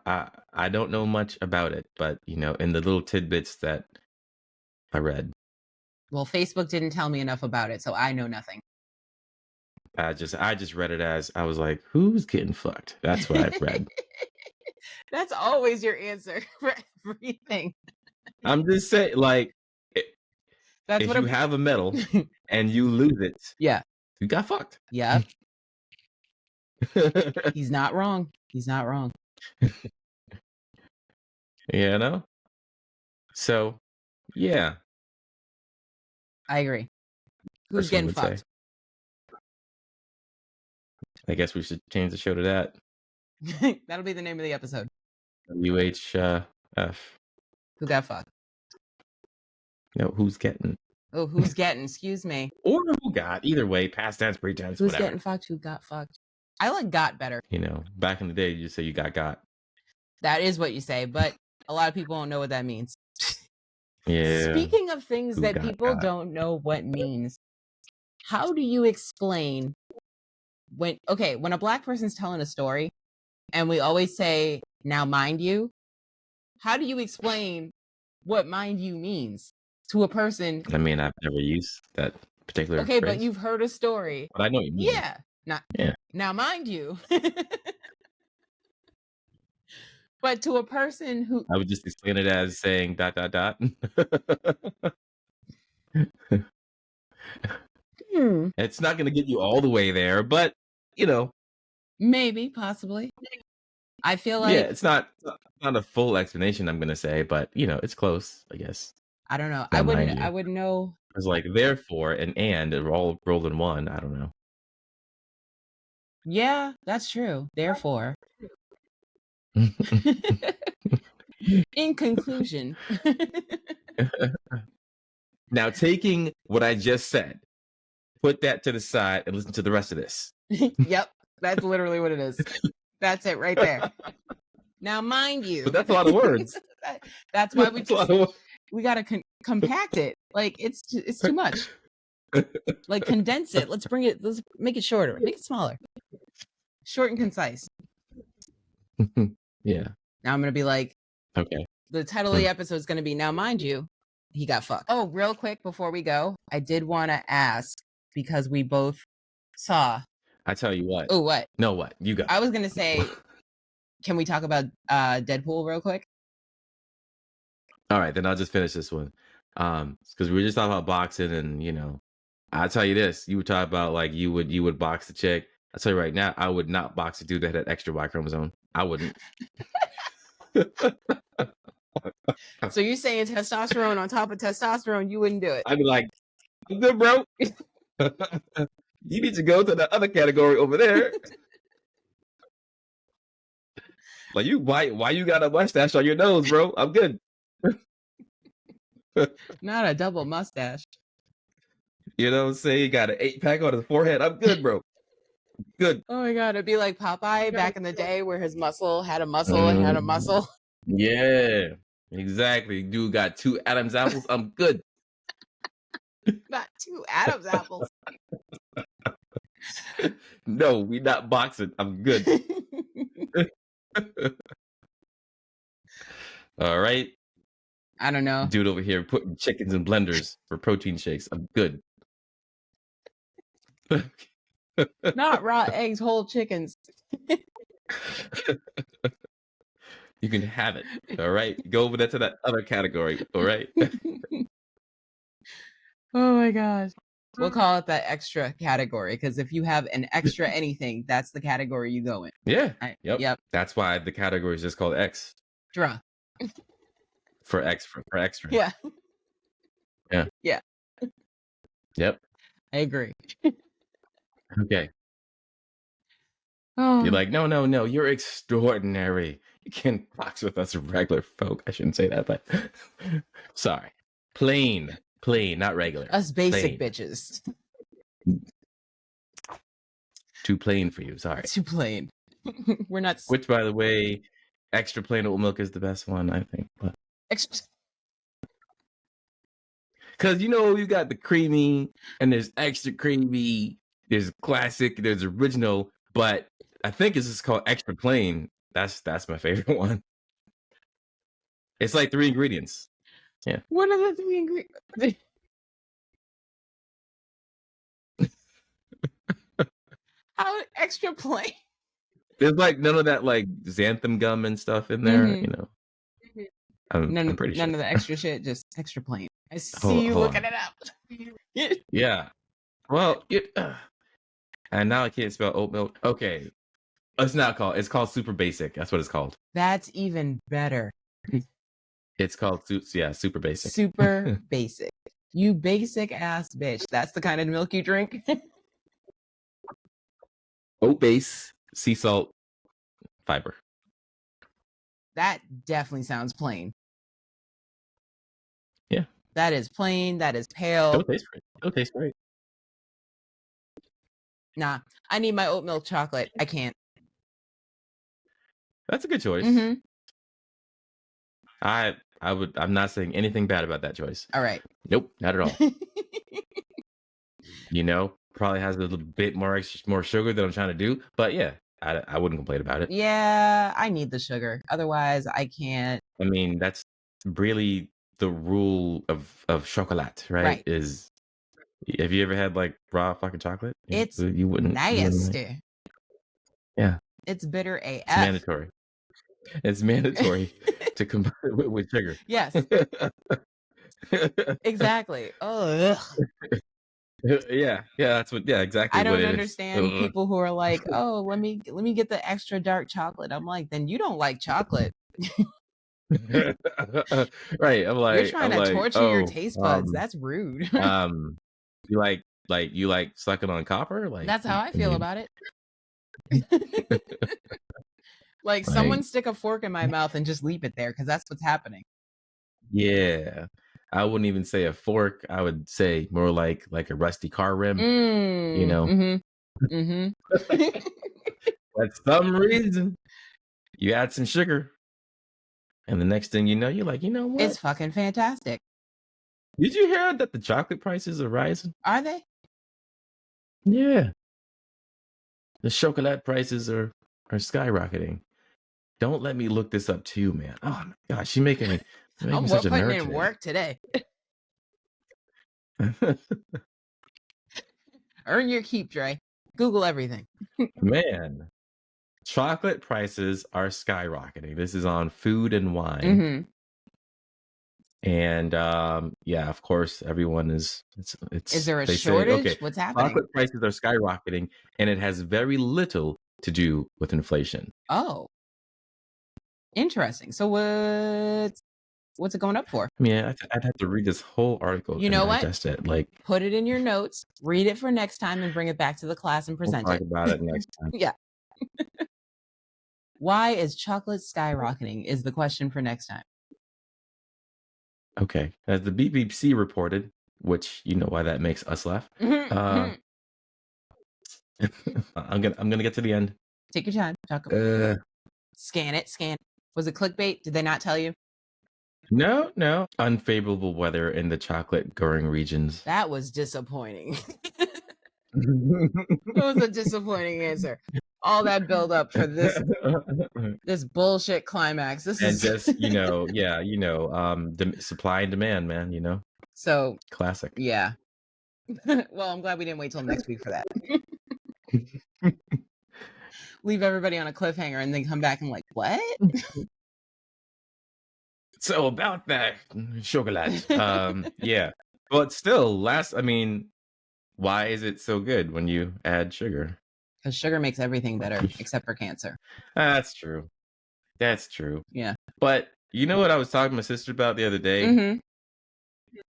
I don't know much about it, but in the little tidbits that I read. Well, Facebook didn't tell me enough about it, so I know nothing. I just read it as I was like, who's getting fucked? That's what I've read. That's always your answer for everything. I'm just saying, like, That's if what you have a medal and you lose it, yeah. you got fucked. Yeah. He's not wrong. He's not wrong. You know? So, yeah. I agree. Who's person getting would say. fucked? I guess we should change the show to that. That'll be the name of the episode. WHF. Who got fucked? No, who's getting? Oh, who's getting? Excuse me. Or who got? Either way, past tense, pretense, Who's whatever. getting fucked? Who got fucked? I like got better. You know, back in the day, you just say you got. That is what you say, but a lot of people don't know what that means. Yeah. Speaking of things Who that got people got? don't know what means, how do you explain when a black person's telling a story and we always say, now mind you, how do you explain what mind you means to a person? I mean, I've never used that particular Okay, phrase, but you've heard a story. but I know what you mean. Yeah. Yeah. Now mind you. But to a person who I would just explain it as saying ... It's not going to get you all the way there, but, you know. maybe, possibly. I feel like Yeah, it's not a full explanation, I'm going to say, but, you know, it's close, I guess. I don't know. Now, I mind you. would know. It's like therefore and they're all rolled in one. I don't know. Yeah, that's true. Therefore, in conclusion, Now, taking what I just said, put that to the side and listen to the rest of this. yep, that's literally what it is. That's it right there. Now, mind you, But that's a lot of words. that's why That's a lot of words. we gotta compact it. Like it's too much. Like condense it. Let's make it shorter. Make it smaller. Short and concise. Yeah. Now I'm gonna be like, Okay. the title of the episode is gonna be now, mind you, he got fucked. Oh, real quick before we go, I did want to ask because we both saw. I tell you what. Oh, what? No, what? You got. I was gonna say, can we talk about Deadpool real quick? All right, then I'll just finish this one. Because we were just talking about boxing, and you know, I'll tell you this: you would talk about like you would box the chick. I'll tell you right now, I would not box a dude that had extra Y chromosome. I wouldn't. So you're saying testosterone on top of testosterone, you wouldn't do it? I'd be like, I'm good, bro. You need to go to the other category over there. Like why you got a mustache on your nose, bro? I'm good. Not a double mustache. You know what I'm saying? You got an 8-pack on his forehead. I'm good, bro. Good. Oh my god, it'd be like Popeye back in the day where his muscle had a muscle and had a muscle. Yeah, exactly. Dude got 2 Adam's apples. I'm good. Not 2 Adam's apples. No, we not boxing. I'm good. All right. I don't know. Dude over here putting chickens in blenders for protein shakes. I'm good. Not raw eggs, whole chickens. You can have it. All right. Go over there to that other category. All right. Oh my gosh. We'll call it that extra category because if you have an extra anything, that's the category you go in. Yeah. Right? Yep. Yep. That's why the category is just called X. Draw. For extra. Yeah. Yeah. Yeah. Yep. I agree. Okay. Oh. You're like, no, you're extraordinary. You can't box with us regular folk. I shouldn't say that, but sorry. Plain, not regular. Us basic Plain. bitches. Too plain for you. Sorry. Too plain. We're not Which, by the way, extra plain oat milk is the best one, I think. But extra. because you got the creamy, and there's extra creamy, there's classic, there's original, but I think it's just called extra plain. That's my favorite one. It's like 3 ingredients. Yeah. What are the 3 ingredients? How extra plain? There's like none of that like xanthan gum and stuff in there, Mhm. I'm pretty sure. None of the extra shit, just extra plain. I see you hold looking on. it up. Yeah. Well, and now I can't spell oat milk. Okay. It's not called. It's called Super Basic. That's what it's called. That's even better. It's called Super Basic. Super basic. You basic ass bitch. That's the kind of milk you drink. Oat base, sea salt, fiber. That definitely sounds plain. Yeah. That is plain. That is pale. It'll taste great. It'll taste great. Nah, I need my oat milk chocolate. I can't. That's a good choice. Mm-hmm. I'm not saying anything bad about that choice. All right. Nope, not at all. Probably has a little bit more sugar than I'm trying to do, but yeah, I wouldn't complain about it. Yeah, I need the sugar. Otherwise, I can't. I mean, that's really the rule of chocolate, right? Is have you ever had like raw fucking chocolate? It's you wouldn't. nasty. Yeah, it's bitter AF. It's mandatory. It's mandatory to combine it with sugar. Yes. Exactly. Oh. Yeah, exactly. I don't understand people who are like, "Oh, let me get the extra dark chocolate." I'm like, then you don't like chocolate. Right. I'm like, you're trying to torture your taste buds. That's rude. You like sucking on copper? Like that's how I feel about it. Like someone stick a fork in my mouth and just leave it there because that's what's happening. Yeah. I wouldn't even say a fork. I would say more like a rusty car rim. For some reason, you add some sugar, and the next thing you know, you're like, you know what? It's fucking fantastic. Did you hear that the chocolate prices are rising? Are they? Yeah. The chocolate prices are skyrocketing. Don't let me look this up too, man. Oh my gosh, you're making me. I'm putting in work today. Earn your keep, Dre. Google everything. Man, chocolate prices are skyrocketing. This is on Food and Wine. And yeah, of course, everyone is. Is there a shortage? What's happening? Chocolate prices are skyrocketing, and it has very little to do with inflation. Oh, interesting. So what's it going up for? I mean, I'd have to read this whole article. You know what? Digest it. Like, put it in your notes, read it for next time, and bring it back to the class and present we'll talk about it next time. Yeah. Why is chocolate skyrocketing? Is the question for next time. Okay, as the BBC reported, which you know why that makes us laugh. I'm gonna get to the end. Take your time. Scan it. Was it clickbait? Did they not tell you? No. Unfavorable weather in the chocolate growing regions. That was disappointing. That was a disappointing answer. All that build up for this bullshit climax. This is just supply and demand, man. So classic. Yeah. Well, I'm glad we didn't wait till next week for that. Leave everybody on a cliffhanger and then come back and like, what? So about that chocolate, yeah. But still, why is it so good when you add sugar? Because sugar makes everything better except for cancer. That's true. Yeah. But you know what I was talking to my sister about the other day?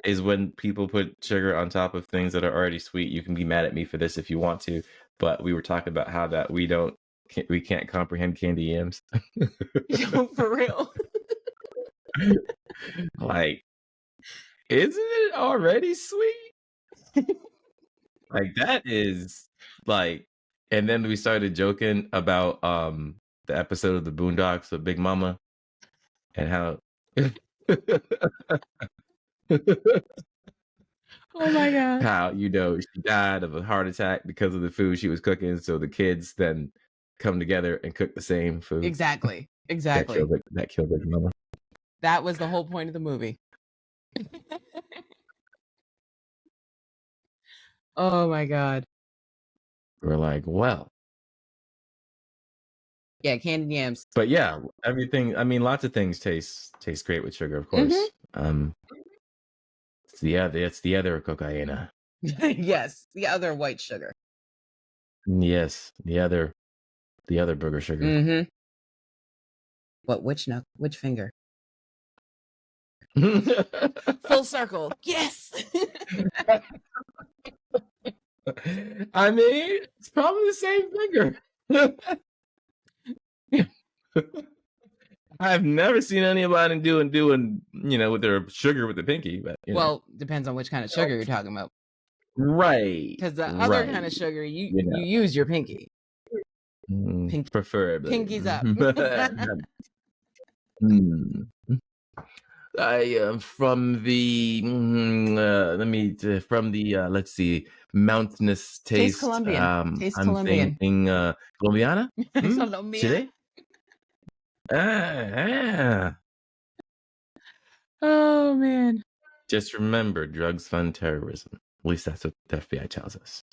Is when people put sugar on top of things that are already sweet. You can be mad at me for this if you want to, but we were talking about how that we can't comprehend candy yams. Yo, for real. Like, isn't it already sweet? Like that is like, and then we started joking about the episode of the Boondocks with Big Mama and how oh my god. How she died of a heart attack because of the food she was cooking, so the kids then come together and cook the same food. Exactly. That killed Big Mama. That was the whole point of the movie. Oh my god. We're like, well, Yeah, candied yams. But yeah, everything. I mean, lots of things taste great with sugar, of course. It's the other cocaine. Yes, the other white sugar. Yes, the other booger sugar. Mm-hmm. But which finger? Full circle. Yes. I mean, it's probably the same finger. I've never seen anybody doing with their sugar with the pinky, but Well, depends on which kind of sugar you're talking about. right. Because the other kind of sugar, you use your pinky. Pinky. Preferably. Pinkies up. I am from the let's see, mountainous taste. Colombian. Taste I'm Colombian. thinking Colombiana. Colombian. Chile. Oh man. Just remember, drugs fund terrorism. At least that's what the FBI tells us.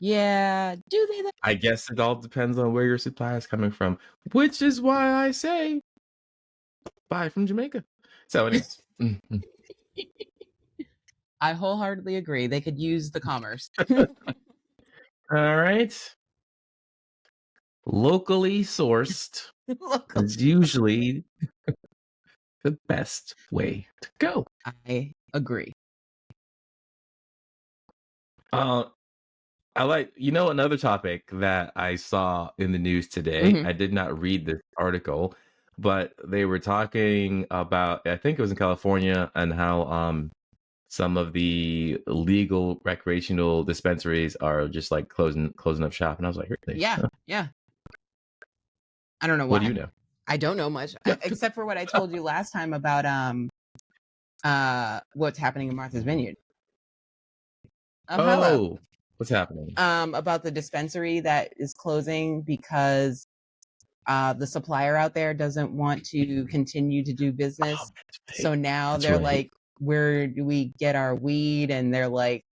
Yeah. Do they? I guess it all depends on where your supply is coming from, which is why I say buy from Jamaica. So anyways. I wholeheartedly agree. They could use the commerce. All right. Locally sourced is usually the best way to go. I agree. I like, another topic that I saw in the news today. I did not read this article, but they were talking about, I think it was in California, and how some of the legal recreational dispensaries are just like closing up shop. And I was like, yeah. I don't know why. What do you know? I don't know much, except for what I told you last time about what's happening in Martha's Vineyard. Hello. What's happening? About the dispensary that is closing because the supplier out there doesn't want to continue to do business. So now they're like, where do we get our weed? And they're like,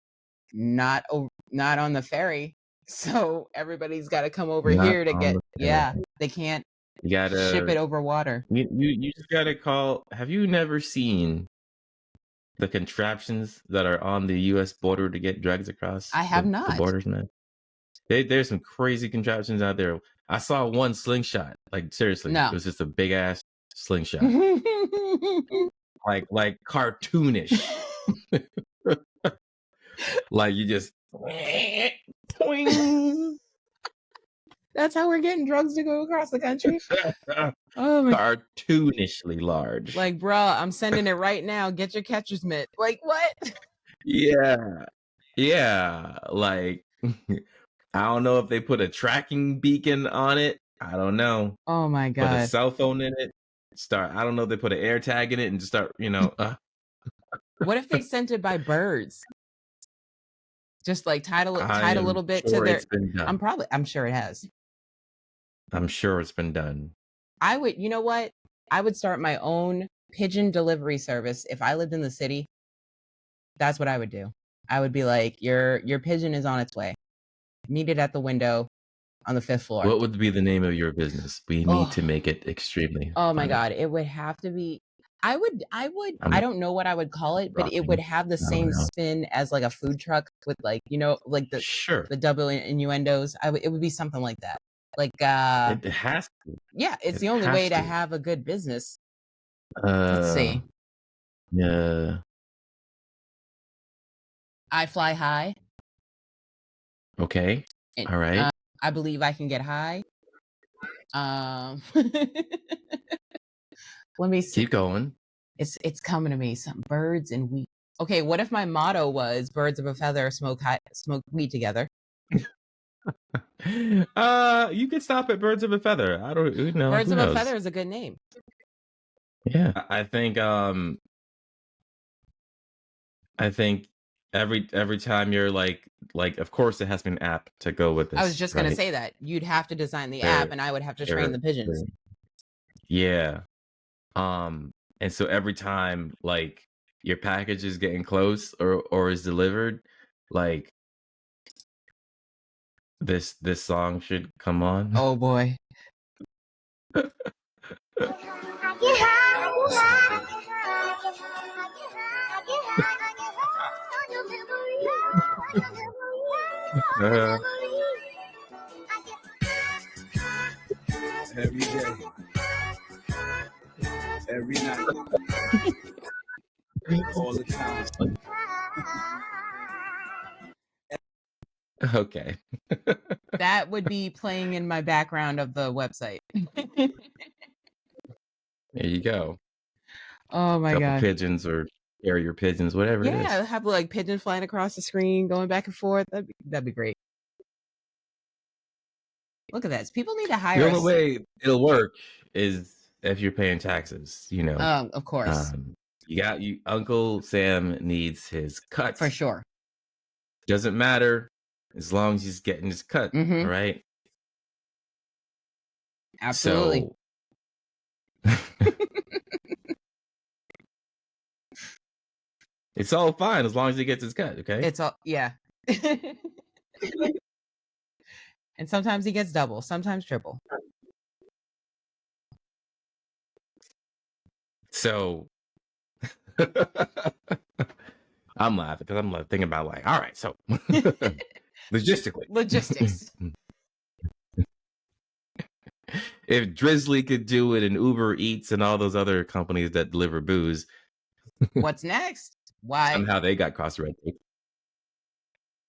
not on the ferry. So everybody's got to come over here to get. Yeah, they can't. You gotta ship it over water. You just gotta call. Have you never seen the contraptions that are on the U.S. border to get drugs across? I have not. The borders, man. There's some crazy contraptions out there. I saw one slingshot. Like seriously, no. It was just a big ass slingshot, like cartoonish. Like you just. That's how we're getting drugs to go across the country. Oh my. Cartoonishly large. Like, bro, I'm sending it right now. Get your catcher's mitt. Like, what? Yeah. Like, I don't know if they put a tracking beacon on it. I don't know. Oh my god. Put a cell phone in it. I don't know if they put an air tag in it and just start. What if they sent it by birds? Just like tied a little bit to their. I'm sure it has. I'm sure it's been done. You know what? I would start my own pigeon delivery service if I lived in the city. That's what I would do. I would be like, your pigeon is on its way. Meet it at the window on the 5th floor. What would be the name of your business? We need to make it extremely. Oh my god, it would have to be. I I don't know what I would call it, but it would have the same spin as like a food truck with like the double innuendos. It would be something like that. Like it has to. Yeah, it's the only way to have a good business. Let's see. Yeah. I fly high. Okay. All right. I believe I can get high. Let me see. Keep going. It's coming to me. Some birds and wheat. Okay, what if my motto was "Birds of a feather smoke weed together"? You could stop at Birds of a Feather. I don't know. Birds of a Feather is a good name. Yeah, I think every time you're like of course it has to be an app to go with this. I was just gonna say that you'd have to design the app, and I would have to train the pigeons. Yeah. And so every time like your package is getting close or is delivered, like this song should come on. Oh boy. Uh, Every day, every night, all the time. okay. That would be playing in my background of the website. There you go. Oh my Couple god. pigeons or carrier pigeons, whatever it Yeah, is. have like pigeons flying across the screen, going back and forth. That'd be great. Look at this. People need to The hire only us. way it'll work is if you're paying taxes, you know. Of course. You Uncle Sam needs his cut. For sure. Doesn't matter as long as he's getting his cut, Mhm. right? Absolutely. So it's all fine as long as he gets his cut, okay? It's all yeah. And sometimes he gets double, sometimes triple. So I'm laughing because I'm like thinking about like, all right, so logistically. Logistics. If Drizzly could do it and Uber Eats and all those other companies that deliver booze, What's next? Why? somehow they got cross red tape.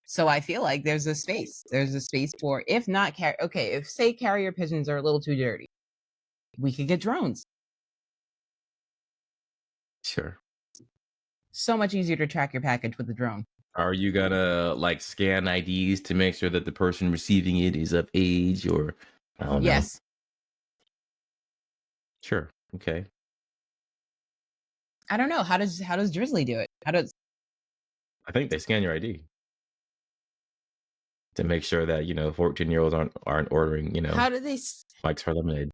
So I feel like there's a space. There's a space for, if not, if say carrier pigeons are a little too dirty, we could get drones. Sure. So much easier to track your package with a drone. Are you gonna like scan IDs to make sure that the person receiving it is of age or I don't know? Yes. Sure. Okay. I don't know. How does Drizzly do it? I think they scan your ID to make sure that 14-year-olds aren't ordering How do they Mike's Hard Lemonade.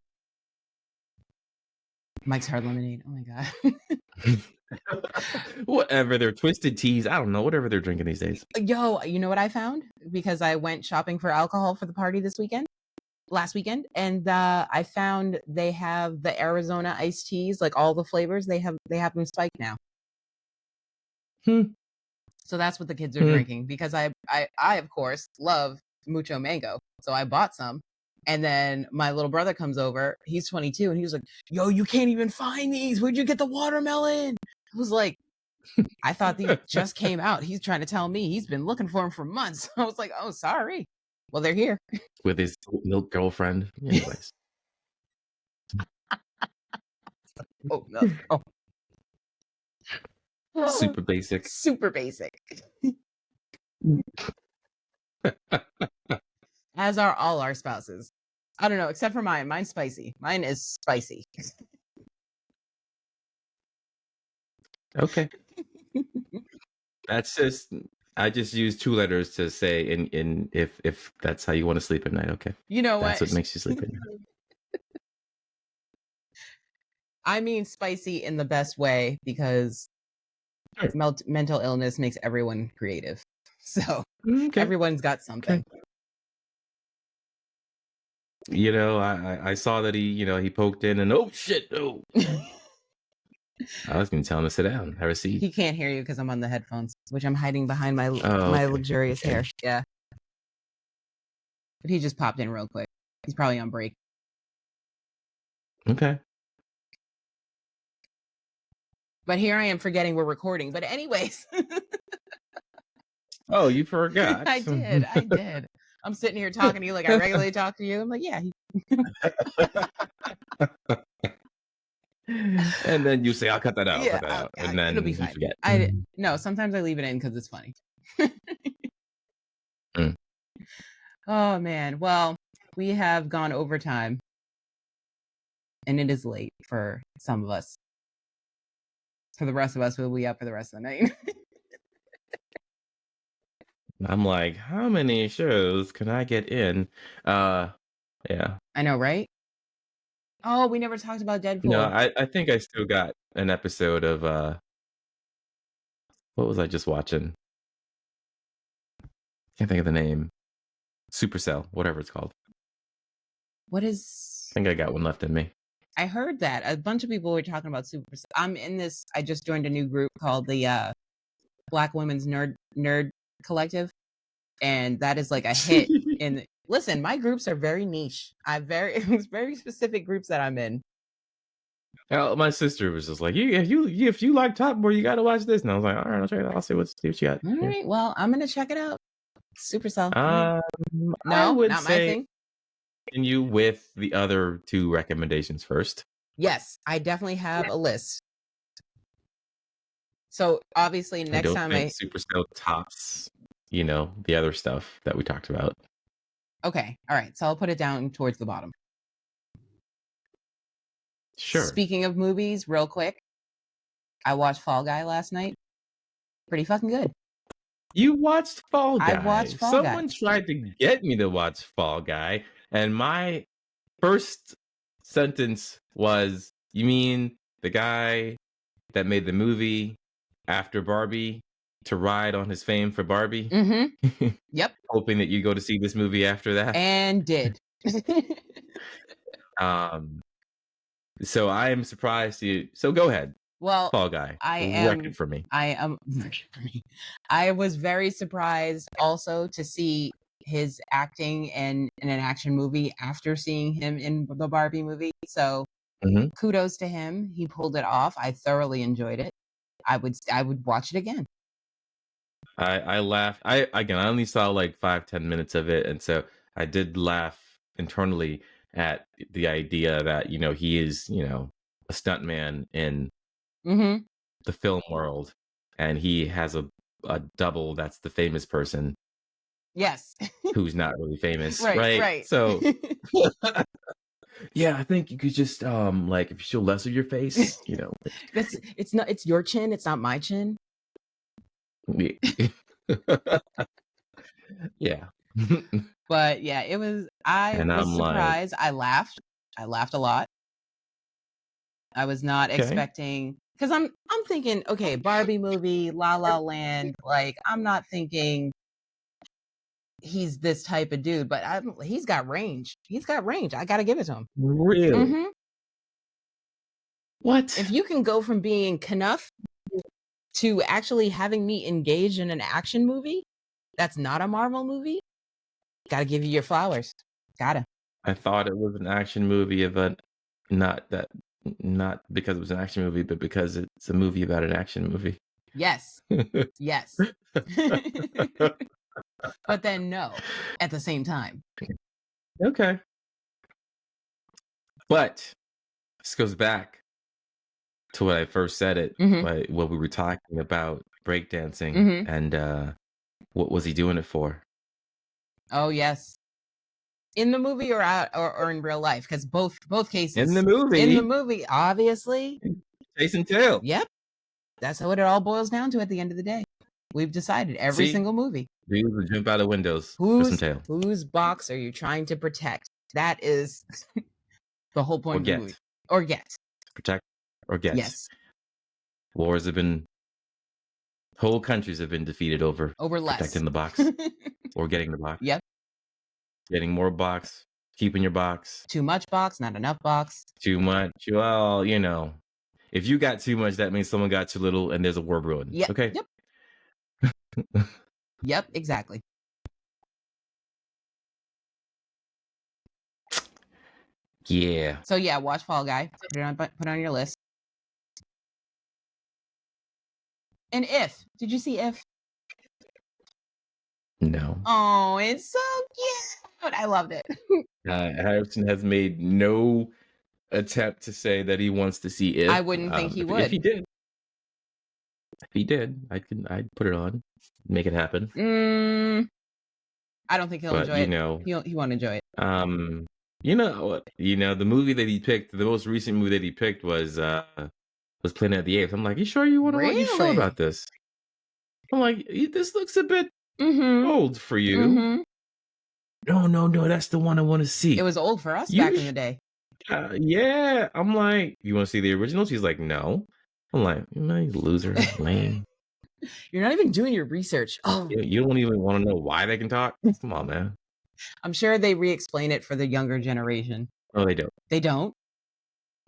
Mike's Hard Lemonade. Oh my god. Whatever their twisted teas, I don't know, whatever they're drinking these days. Yo, you know what I found? Because I went shopping for alcohol for the party last weekend, and I found they have the Arizona iced teas, like all the flavors. They have them spiked now. So that's what the kids are drinking, because I of course love mucho mango, so I bought some. And then my little brother comes over. He's 22, and he was like, "Yo, you can't even find these. Where'd you get the watermelon?" I was like, "I thought these just came out." He's trying to tell me he's been looking for them for months. I was like, "Oh, sorry." Well, they're here. With his milk girlfriend. Anyways. Oh no! Oh. Super basic. Super basic. As are all our spouses. I don't know, except for mine. Mine's spicy. Mine is spicy. Okay. That's I just use 2 letters to say in if that's how you want to sleep at night. Okay. You know That's what? what makes you sleep at night. I mean spicy in the best way, because mental illness makes everyone creative. So everyone's got something. I saw that he poked in and oh shit, oh. I was gonna tell him to sit down, have a seat. He can't hear you because I'm on the headphones, which I'm hiding behind my okay. luxurious hair. Yeah. But he just popped in real quick. He's probably on break. Okay. But here I am forgetting we're recording. But anyways. Oh, you forgot. I did. I'm sitting here talking to you like I regularly talk to you. I'm like, yeah. And then you say, I'll cut that out. Yeah, cut that out. And it'll then be you fine. forget. No, sometimes I leave it in because it's funny. Oh, man. Well, we have gone overtime. And it is late for some of us. For the rest of us, we'll be up for the rest of the night. I'm like, how many shows can I get in? Yeah. I know, right? Oh, we never talked about Deadpool. No, I think I still got an episode of what was I just watching? Can't think of the name. Supercell, whatever it's called. What is think I got one left in me. I heard that a bunch of people were talking about Supercell. I'm in this. I just joined a new group called the Black Women's Nerd Collective, and that is like a hit. Listen, my groups are very niche. It's very specific groups that I'm in. My sister was just like, if you like Top Boy, you got to watch this. And I was like, all right, I'll check it out. I'll see what you got. All right, well, I'm gonna check it out. Supercell. I No, would not my say thing. continue with the other two recommendations first. Yes, I definitely have a list. So obviously, I next don't time think Supercell tops, the other stuff that we talked about. Okay, all right. So I'll put it down towards the bottom. Sure. Speaking of movies, real quick, I watched Fall Guy last night. Pretty fucking good. You watched Fall Guy. I watched Fall Guy. Someone tried to get me to watch Fall Guy, and my first sentence was, "You mean the guy that made the movie after Barbie to ride on his fame for Barbie?" Mm-hmm. Yep. Hoping that you go to see this movie after that. And did. So I am surprised you. So go ahead. Well, Fall Guy. Wreck it for me. I was very surprised also to see his acting in an action movie after seeing him in the Barbie movie. So kudos to him. He pulled it off. I thoroughly enjoyed it. I would watch it again. I laughed. I only saw like 5-10 minutes of it, and so I did laugh internally at the idea that he is a stuntman in the film world, and he has a double that's the famous person. Yes. Who's not really famous, right? So yeah, I think you could just like if you show less of your face, it's your chin, it's not my chin. Yeah. But yeah, it was. I was surprised. I laughed a lot. I was not expecting, because I'm thinking, okay, Barbie movie, La La Land. Like, I'm not thinking he's this type of dude, but he's got range. He's got range. I gotta give it to him. Really? What? If you can go from being Knuff to actually having me engage in an action movie that's not a Marvel movie, gotta give you your flowers. Gotta. I thought it was an action movie not because it was an action movie, but because it's a movie about an action movie. Yes. Yes. But then no, at the same time. Okay. But this goes back to what I first said it, what we were talking about breakdancing, and what was he doing it for? Oh yes. In the movie or in real life? Because both cases. In the movie, obviously. Chasing tail. Yep. That's what it all boils down to at the end of the day. We've decided every single movie. Dudes would jump out of windows. Whose box are you trying to protect? That is the whole point of the movie. Or get. Protect or get. Yes. Wars have been, whole countries have been defeated over less. Protecting the box or getting the box. Yep. Getting more box, keeping your box. Too much box, not enough box. Too much. Well, if you got too much, that means someone got too little and there's a war brewing. Yep. Okay. Yep. Yep, exactly. Yeah. So yeah, watch Fall Guy. Put it on your list. And If. Did you see If? No. Oh, it's so cute. I loved it. Harrison has made no attempt to say that he wants to see If. I wouldn't think he would. If he did, I'd put it on, make it happen. I don't think he'll enjoy it. He won't enjoy it. The movie that he picked, the most recent movie that he picked was Planet of the Apes. I'm like, you sure you want to? You sure about this? I'm like, this looks a bit old for you. No, that's the one I want to see. It was old for us back in the day. Yeah, I'm like, you want to see the original? She's like, no. I'm like, you loser, lame. You're not even doing your research. Oh, you don't even want to know why they can talk. Come on, man. I'm sure they re-explain it for the younger generation. No, they don't. They don't.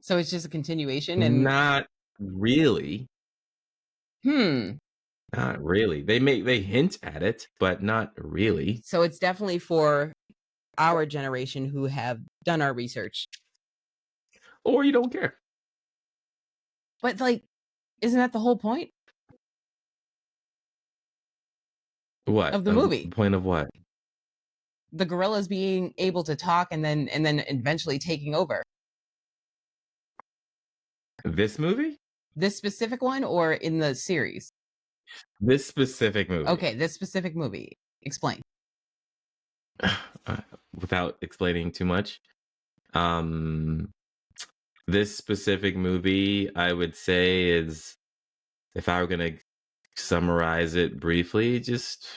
So it's just a continuation, and Not really. Not really. They hint at it, but not really. So it's definitely for our generation who have done our research. Or you don't care. But like, isn't that the whole point What? of the movie? Point of what? The gorillas being able to talk and then eventually taking over. This movie? This specific one or in the series? This specific movie. Okay, this specific movie. Explain. Without explaining too much. This specific movie, I would say, is, if I were going to summarize it briefly, just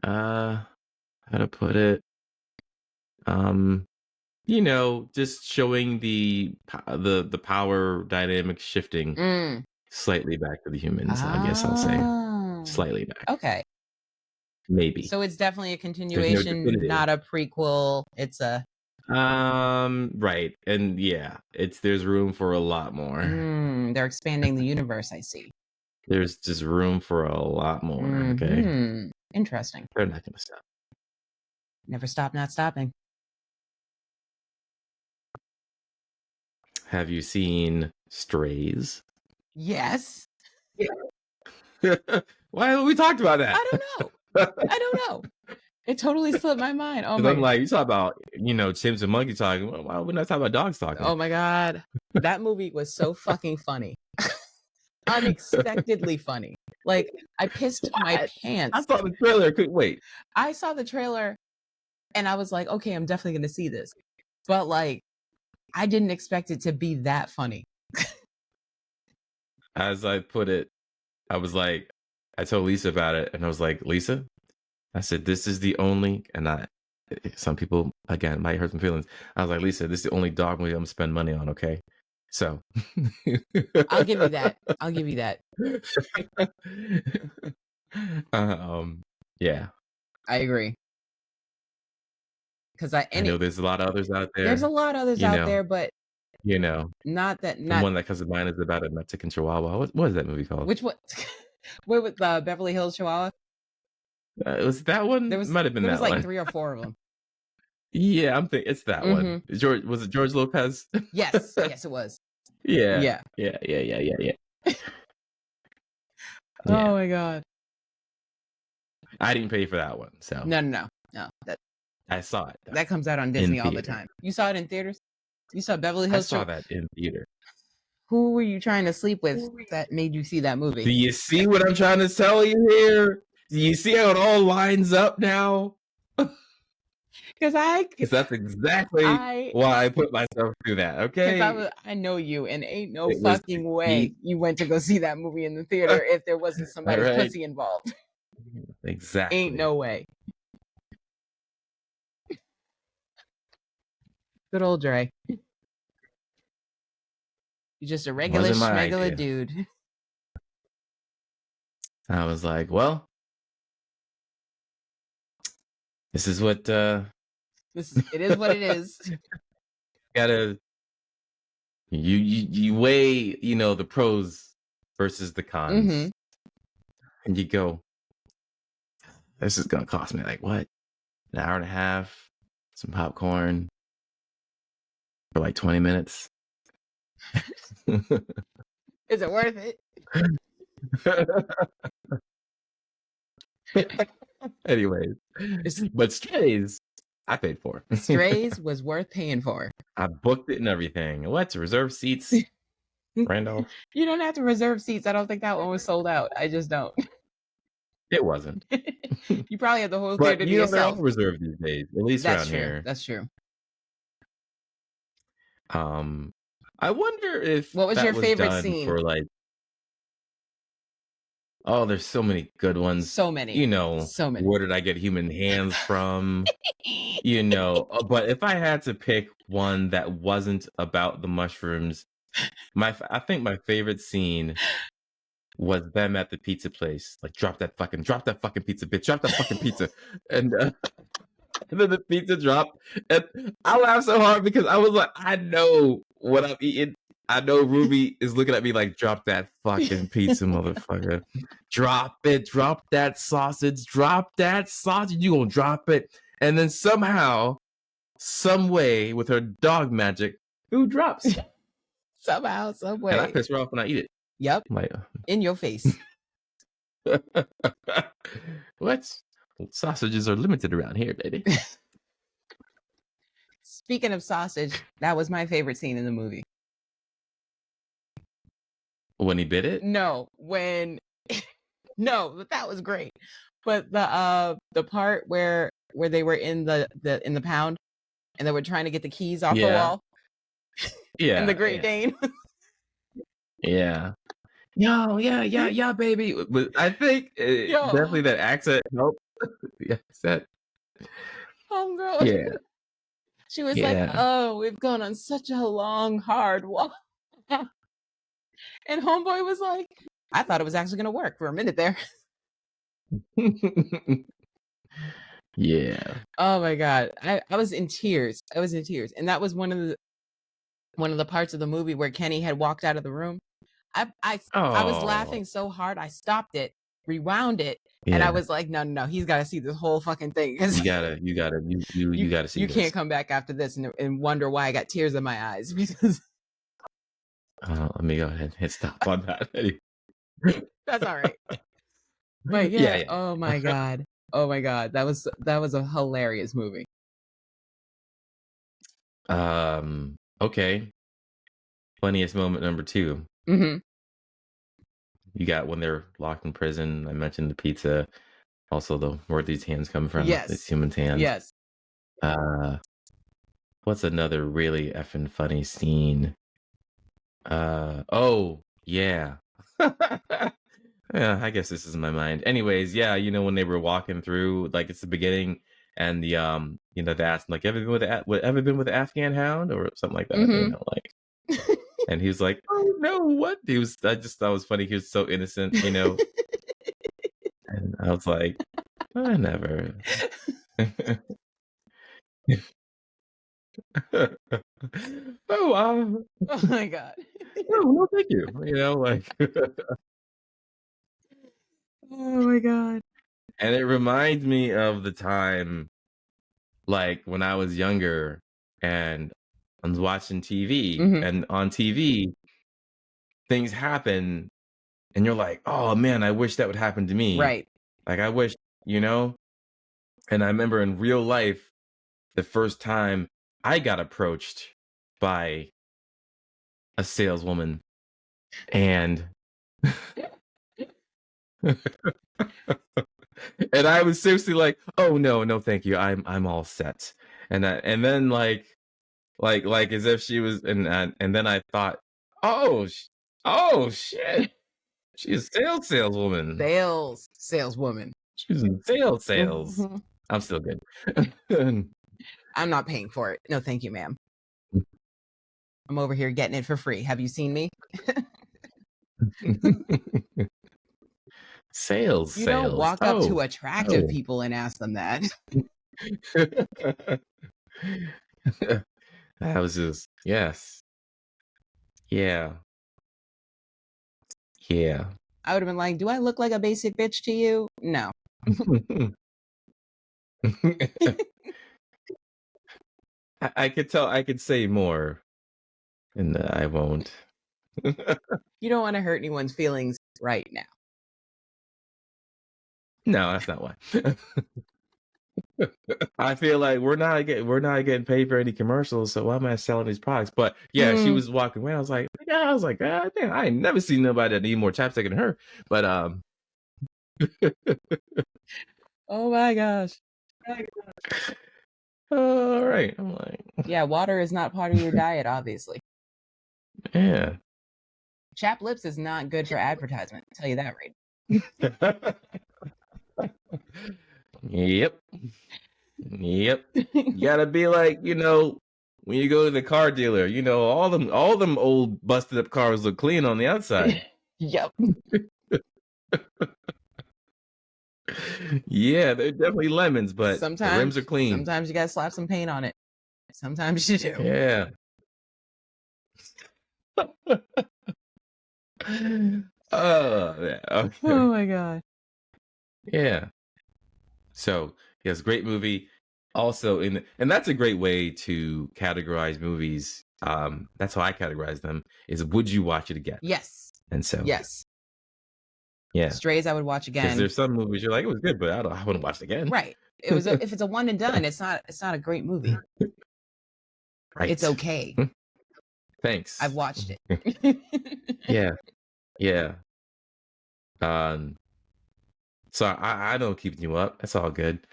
how to put it, just showing the power dynamic shifting slightly back to the humans. I guess I'll say slightly back. Okay. Maybe. So it's definitely a continuation, not a prequel. It's a right. And yeah, there's room for a lot more. They're expanding the universe, I see. There's just room for a lot more. Okay. Interesting. They're not gonna stop. Never stop, not stopping. Have you seen Strays? Yes. Why we talked about that? I don't know. It totally slipped my mind. Oh my! I'm like, you talk about chimps and monkey talking. Why wouldn't I talk about dogs talking? Oh my god, that movie was so fucking funny, unexpectedly funny. Like I pissed my pants. I saw the trailer. Couldn't wait. I saw the trailer, and I was like, okay, I'm definitely gonna see this. But like, I didn't expect it to be that funny. As I put it, I was like, I told Lisa about it, and I was like, Lisa, I said, this is the only, and some people, again, might hurt some feelings. I was like, Lisa, this is the only dog movie I'm going to spend money on, okay? So. I'll give you that. Yeah. I agree. Because I know there's a lot of others out there. There's a lot of others out there, but not the one that comes to mind is about a Mexican Chihuahua. What is that movie called? Which one? What with Beverly Hills Chihuahua? Was that one? Might have been that one. There was like 3 or 4 of them. Yeah, I'm thinking it's that one. Was it George Lopez? Yes, it was. Yeah. Oh my god. I didn't pay for that one, so no. I saw it. That comes out on Disney all the time. You saw it in theaters? You saw Beverly Hills? I saw that in theater. Who were you trying to sleep with that made you see that movie? Do you see what I'm trying to tell you here? Do you see how it all lines up now? Because that's exactly why I put myself through that. Okay, I know you, and ain't no fucking way you went to go see that movie in the theater if there wasn't somebody's pussy involved. Exactly, ain't no way. Good old Dre. You're just a regular schmegular dude. I was like, well, this is what it is what it is. Gotta you weigh the pros versus the cons, and you go, this is gonna cost me like what, an hour and a half, some popcorn for like 20 minutes. Is it worth it? Anyways, but Strays, I paid for. Strays was worth paying for. I booked it and everything. What? Reserve seats? Randolph? You don't have to reserve seats. I don't think that one was sold out. I just don't. It wasn't. You probably had the whole theater to yourself. They're all reserved these days, at least around here. That's true. I wonder if what was your favorite scene for like. Oh, there's so many good ones. So many. So many. Where did I get human hands from? But if I had to pick one that wasn't about the mushrooms, I think my favorite scene was them at the pizza place. Like, drop that fucking pizza, bitch. Drop that fucking pizza. And And then the pizza dropped. And I laughed so hard because I was like, I know what I'm eating. I know Ruby is looking at me like, drop that fucking pizza, motherfucker. Drop it. Drop that sausage. Drop that sausage. You gonna drop it. And then somehow, some way, with her dog magic, food drops. Somehow, some And I way. piss her off when I eat it. Yep, I'm like, in your face. what? Sausages are limited around here, baby. Speaking of sausage, that was my favorite scene in the movie. When he bit it? No, when no, but that was great. But the part where they were in the pound and they were trying to get the keys off the Yeah. wall Yeah. and the Great yeah. Dane. Yeah. Yo, yeah, baby. But I think Yo. definitely that accent helped. The accent. Homegirl. Yeah. She was like, Yeah. "Oh, we've gone on such a long, hard walk." And homeboy was like, "I thought it was actually gonna work for a minute there." Yeah. Oh my god. I was in tears. I was in tears. And that was one of the parts of the movie where Kenny had walked out of the room. I was Oh. laughing so hard I stopped it, rewound it, and I Yeah. was like, no, he's gotta see this whole fucking thing. Because You gotta see you this. can't come back after this and wonder why I got tears in my eyes. Because Let me go ahead and hit stop on that. that's all right. But Yeah, yeah, oh my god. Oh my god. That was a hilarious movie. Okay. Funniest moment number 2. Mm-hmm. You got when they're locked in prison. I mentioned the pizza. Also, where these hands come from. Yes. It's human hands. Yes. What's another really effing funny scene? Oh, yeah. Yeah, I guess this is in my mind. Anyways, yeah, when they were walking through, like it's the beginning, and the they asked him, like, ever been with the Afghan Hound or something like that? Mhm. Like, and he was like, oh no, what? I just thought it was funny. He was so innocent, and I was like, I never. Oh, Oh my god. no, thank you. Like, Oh my god. and it reminds me of the time, like when I was younger and I was watching TV, Mhm. and on TV, things happen, and you're like, oh man, I wish that would happen to me. Right. Like, I wish, And I remember in real life, the first time I got approached by a saleswoman, and and I was seriously like, oh no, thank you, I'm all set. And then like as if she was, and then I thought, oh shit, she's a saleswoman. Saleswoman. She's in sales. Mhm. I'm still good. I'm not paying for it. No, thank you, ma'am. I'm over here getting it for free. Have you seen me? Sales. You don't walk up to Oh. attractive Oh. people and ask them that. That was just, yes. Yeah. Yeah. I would have been like, do I look like a basic bitch to you? No. I could tell, I could say more, and I won't. You don't want to hurt anyone's feelings right now. No, that's not why. I feel like we're not getting paid for any commercials, so why am I selling these products? But yeah, she was walking away. I was like, God damn, I ain't never seen nobody that need more chapstick than her. But Oh my gosh. all right. I'm like, Yeah, water is not part of your diet, obviously. yeah. Chapped lips is not good for advertisement. I'll tell you that right. Yep. You gotta be like, when you go to the car dealer, all them old busted up cars look clean on the outside. Yep. Yeah, they're definitely lemons, but the rims Sometimes, are clean. sometimes you gotta slap some paint on it. Sometimes you do. Yeah. Oh, yeah. Okay. Oh my god. Yeah. So, yes, great movie. Also, and that's a great way to categorize movies. That's how I categorize them. Is would you watch it again? Yes. And so, Yes. yeah, Strays I would watch because again. there's some movies you're like, it was good, but I wouldn't watch it again. Right. If it's a one and done, it's not a great movie. Right. It's okay. Thanks. I've watched it. Yeah. Yeah. So I don't keep you up. That's all good.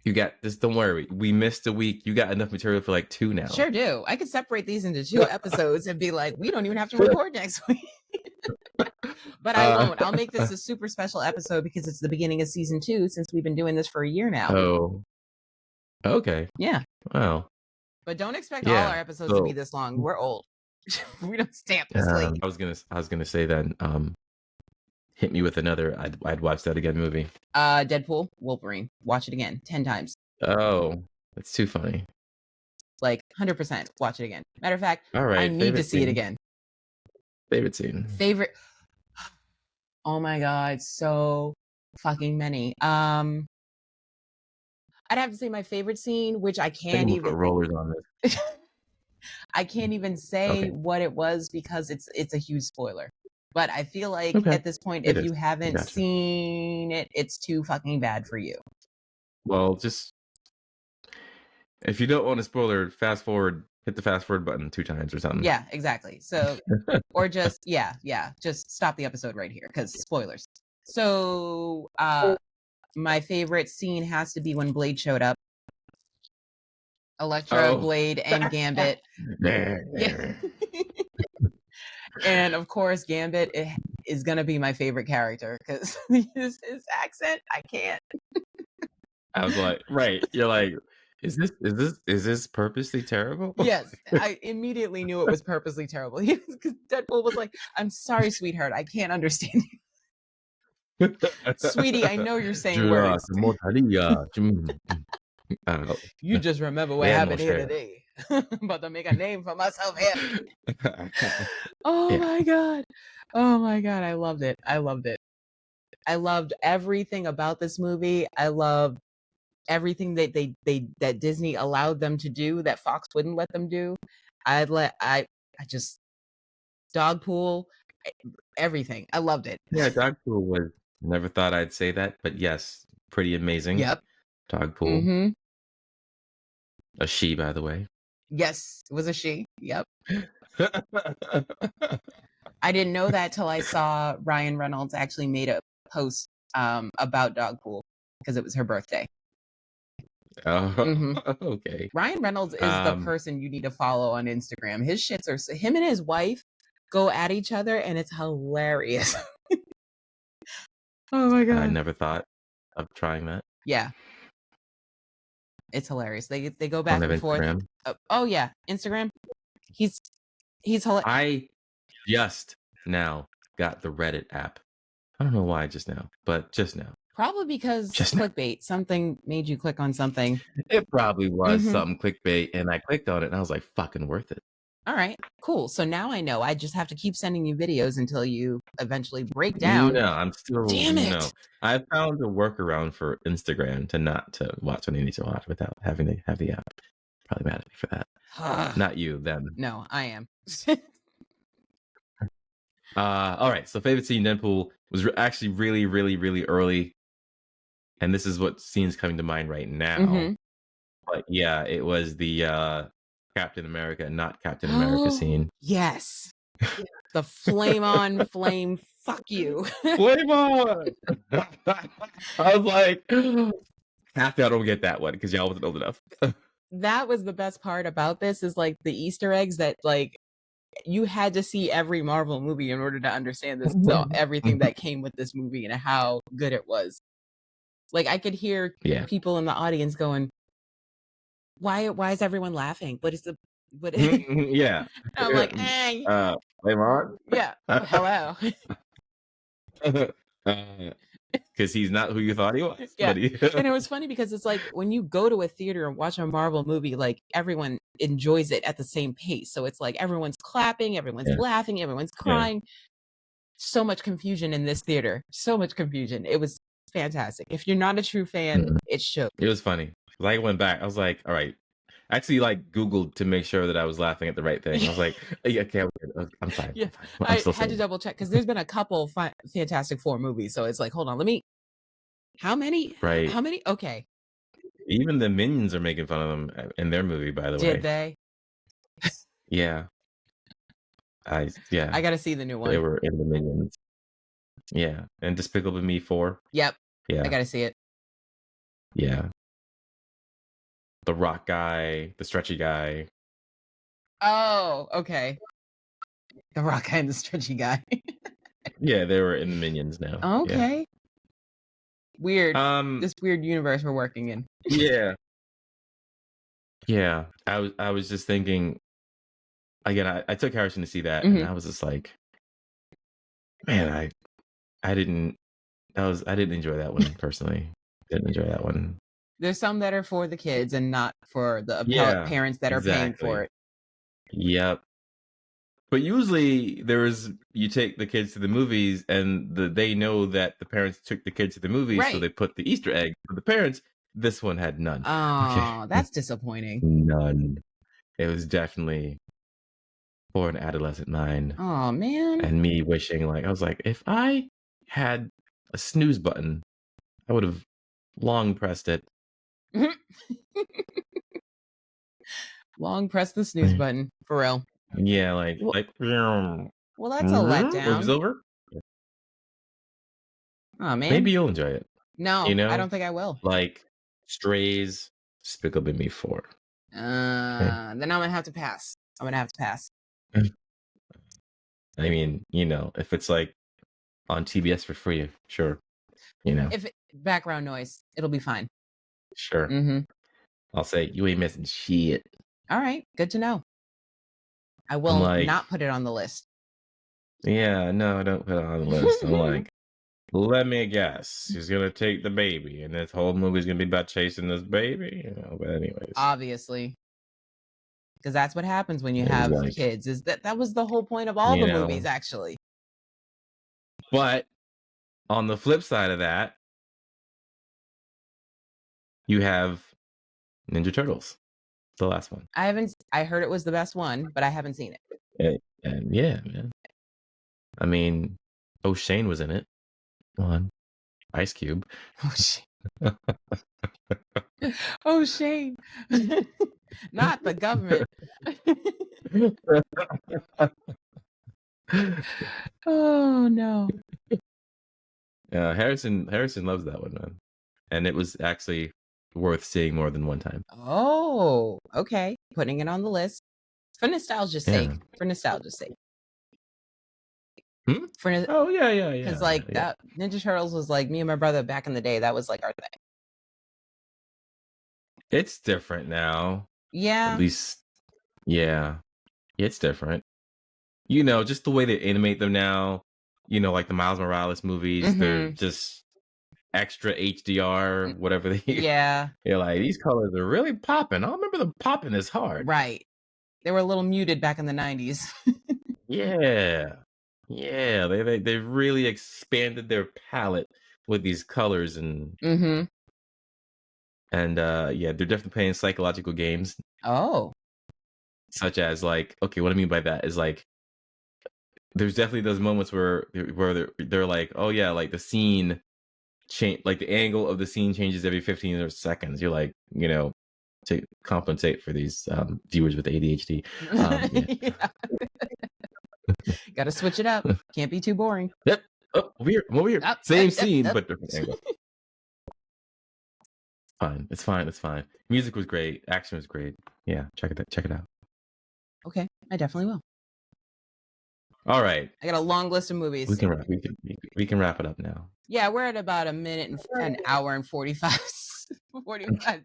You got this. Don't worry. We missed a week. You got enough material for like 2 now. Sure do. I could separate these into 2 episodes and be like, we don't even have to record next week. But I won't. I'll make this a super special episode because it's the beginning of season 2 since we've been doing this for a year now. Oh. Okay. Yeah. Wow. But don't expect all Yeah. our episodes to be this long. We're old. We don't stay up this late. I was gonna say then. Hit me with another. I'd watch that again movie. Deadpool, Wolverine. Watch it again 10 times. Oh, that's too funny. Like 100%. Watch it again. Matter of fact, All right. I need to see it again. Favorite scene. Favorite. Oh my god, so fucking many. I'd have to say my favorite scene, which I I think can't we'll even put rollers on this. I can't even say Okay. what it was because it's a huge spoiler. But I feel like Okay. at this point, It if is. you haven't Gotcha. seen it, it's too fucking bad for you. Well, just if you don't want a spoiler, fast forward. Hit the fast forward button 2 times or something. Yeah, exactly. So, or just just stop the episode right here because spoilers. So, my favorite scene has to be when Blade showed up. Electra, Oh. Blade, and Gambit. Yeah. And of course, Gambit is gonna be my favorite character because his accent, I can't. I was like, right. You're like, is this purposely terrible? Yes, I immediately knew it was purposely terrible. Because Deadpool was like, "I'm sorry, sweetheart, I can't understand you, sweetie. I know you're saying words. You just remember what Yeah, happened no here share. today. I'm about to make a name for myself here." Oh Yeah. my god! Oh my god! I loved it. I loved it. I loved everything about this movie. I loved everything that that Disney allowed them to do that Fox wouldn't let them do. I just Dogpool, everything. I loved it. Yeah, Dogpool was. Never thought I'd say that, but yes, pretty amazing. Yep. Dogpool. Mm-hmm. A she, by the way. Yes, it was a she. Yep. I didn't know that till I saw Ryan Reynolds actually made a post about Dogpool because it was her birthday. Oh, Mhm. okay. Ryan Reynolds is the person you need to follow on Instagram. His shits are him and his wife go at each other and it's hilarious. Oh my I god. never thought of trying that Yeah. It's hilarious. They go on back their and forth. Instagram. Oh yeah, Instagram. He's hilarious. I just now got the Reddit app. I don't know why just now, but just now. Probably because Just now. clickbait. Something made you click on something. It probably was Mhm. something clickbait, and I clicked on it, and I was like, fucking worth it. All right, cool. So now I know. I just have to keep sending you videos until you eventually break down. No, I'm still. Damn it. No, I found a workaround for Instagram to not to watch what I need to watch without having to have the app. Probably mad at me for that. Not you, them. No, I am. All right. So favorite scene, Deadpool was actually really, really, really early, and this is what scene's coming to mind right now. Mhm. But yeah, it was the Captain America, not Captain America scene. Yes. The flame on flame. Fuck you. Flame on! I was like, half y'all don't get that one because y'all wasn't old enough. That was the best part about this is like the Easter eggs that like you had to see every Marvel movie in order to understand this. So everything that came with this movie and how good it was. Like I could hear Yeah. people in the audience going, Why is everyone laughing? What is the what Yeah. I'm like, hey. Flame on? Yeah. Hello. because he's not who you thought he was. Yeah. But he, And it was funny because it's like when you go to a theater and watch a Marvel movie, like everyone enjoys it at the same pace. So it's like everyone's clapping, everyone's Yeah. laughing, everyone's Yeah. crying. So much confusion in this theater. So much confusion. It was fantastic. If you're not a true fan, Mhm. it showed. It was funny. Like, I went back. I was like, all right. I actually like Googled to make sure that I was laughing at the right thing. I was like, yeah, okay, I'm fine. Yeah, I'm I still had to saying. double check because there's been a couple Fantastic Four movies. So it's like, hold on, let me. How many? Right. How many? Okay. Even the Minions are making fun of them in their movie, by the Did way. they? Yeah. I got to see the new They one. were in the Minions. Yeah. And Despicable Me 4. Yep. Yeah. I got to see it. Yeah. The rock guy, the stretchy guy. Oh, okay. The rock guy and the stretchy guy. Yeah, they were in the Minions now. Yeah. Okay. Weird. This weird universe we're working in. Yeah. Yeah. I was just thinking again, I took Harrison to see that and Mhm. I was just like, man, I didn't enjoy that one personally. Didn't enjoy that one. There's some that are for the kids and not for the Yeah, parents that are paying for exactly. it. Yep. But usually you take the kids to the movies and they know that the parents took the kids to the movies, so Right. they put the Easter egg for the parents. This one had none. Oh, that's disappointing. None. It was definitely for an adolescent mind. Oh, man. And me wishing, like, I was like, if I had a snooze button, I would have long pressed it. Long press the snooze button. For real. Yeah, like, Well, like, that's a it was letdown. over. Oh, man. Maybe you'll enjoy it. No, You know, I don't think I will. like Strays, Despicable Me 4. Then I'm gonna have to pass. I'm gonna have to pass. I mean, if it's like on TBS for free, sure. If background noise, it'll be fine. Sure. Mm-hmm. I'll say you ain't missing shit. All right, good to know. I will like, not put it on the list. Yeah, no, don't put it on the list. I'm like, let me guess, he's gonna take the baby, and this whole movie's gonna be about chasing this baby. But anyways, Obviously, because that's what happens when you it was have like, kids. Is that was the whole point of all the movies, actually. But on the flip side of that, you have Ninja Turtles, the last one. I heard it was the best one, but I haven't seen it. And yeah, man. I mean, O'Shane was in it. One, Ice Cube. Oh, Shane. Oh, Shane. Not the government. Oh, no. Harrison loves that one, man. And it was actually worth seeing more than one time. Oh, okay. Putting it on the list for nostalgia's sake. For nostalgia's sake. Oh yeah. Because that Ninja Turtles was like me and my brother back in the day. That was like our thing. It's different now. Yeah. At least, yeah, it's different. Just the way they animate them now. Like the Miles Morales movies, they're just extra HDR, whatever they. Yeah. You're like, these colors are really popping. I don't remember them popping this hard. Right. They were a little muted back in the 90s. Yeah. They really expanded their palette with these colors and Mm-hmm. and they're definitely playing psychological games. Oh. Such as like, okay, what I mean by that is like, there's definitely those moments where they're like, oh yeah, like the scene change, like the angle of the scene changes every 15 seconds. You're like, to compensate for these viewers with ADHD. Got to switch it up. Can't be too boring. Yep. Oh, weird. Same scene, but different angle. Fine. It's fine. Music was great. Action was great. Yeah, check it out. Okay, I definitely will. All right. I got a long list of movies. We can wrap it up now. Yeah, we're at about a minute and an hour and 45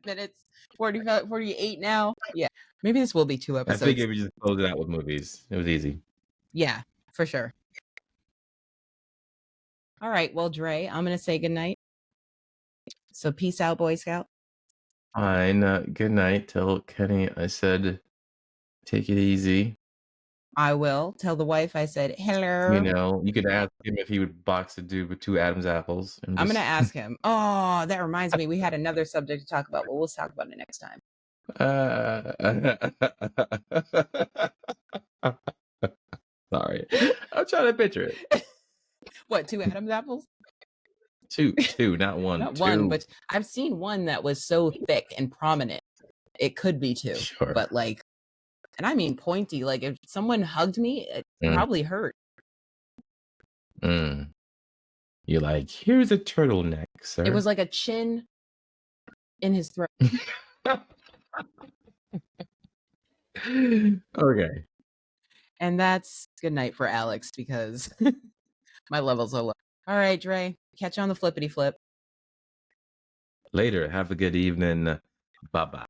minutes. 48 now. Yeah. Maybe this will be 2 episodes. I figured we just close it out with movies. It was easy. Yeah, for sure. All right. Well, Dre, I'm gonna say goodnight. So peace out, Boy Scout. Fine. Good night. Tell Kenny I said take it easy. I will tell the wife I said hello. You know, you could ask him if he would box a dude with 2 Adam's apples. And I'm just, gonna ask him. Oh, that reminds me, we had another subject to talk about. Well, we'll talk about it next time. Sorry, I'm trying to picture it. What, 2 Adam's apples? Two, not one. Not 2. one, but I've seen one that was so thick and prominent. It could be 2, Sure. but like, and I mean pointy. Like if someone hugged me, it probably hurt. You're like, here's a turtleneck, sir. It was like a chin in his throat. Okay. And that's good night for Alex because my levels are low. All right, Dre, catch you on the flippity flip. Later. Have a good evening. Bye-bye.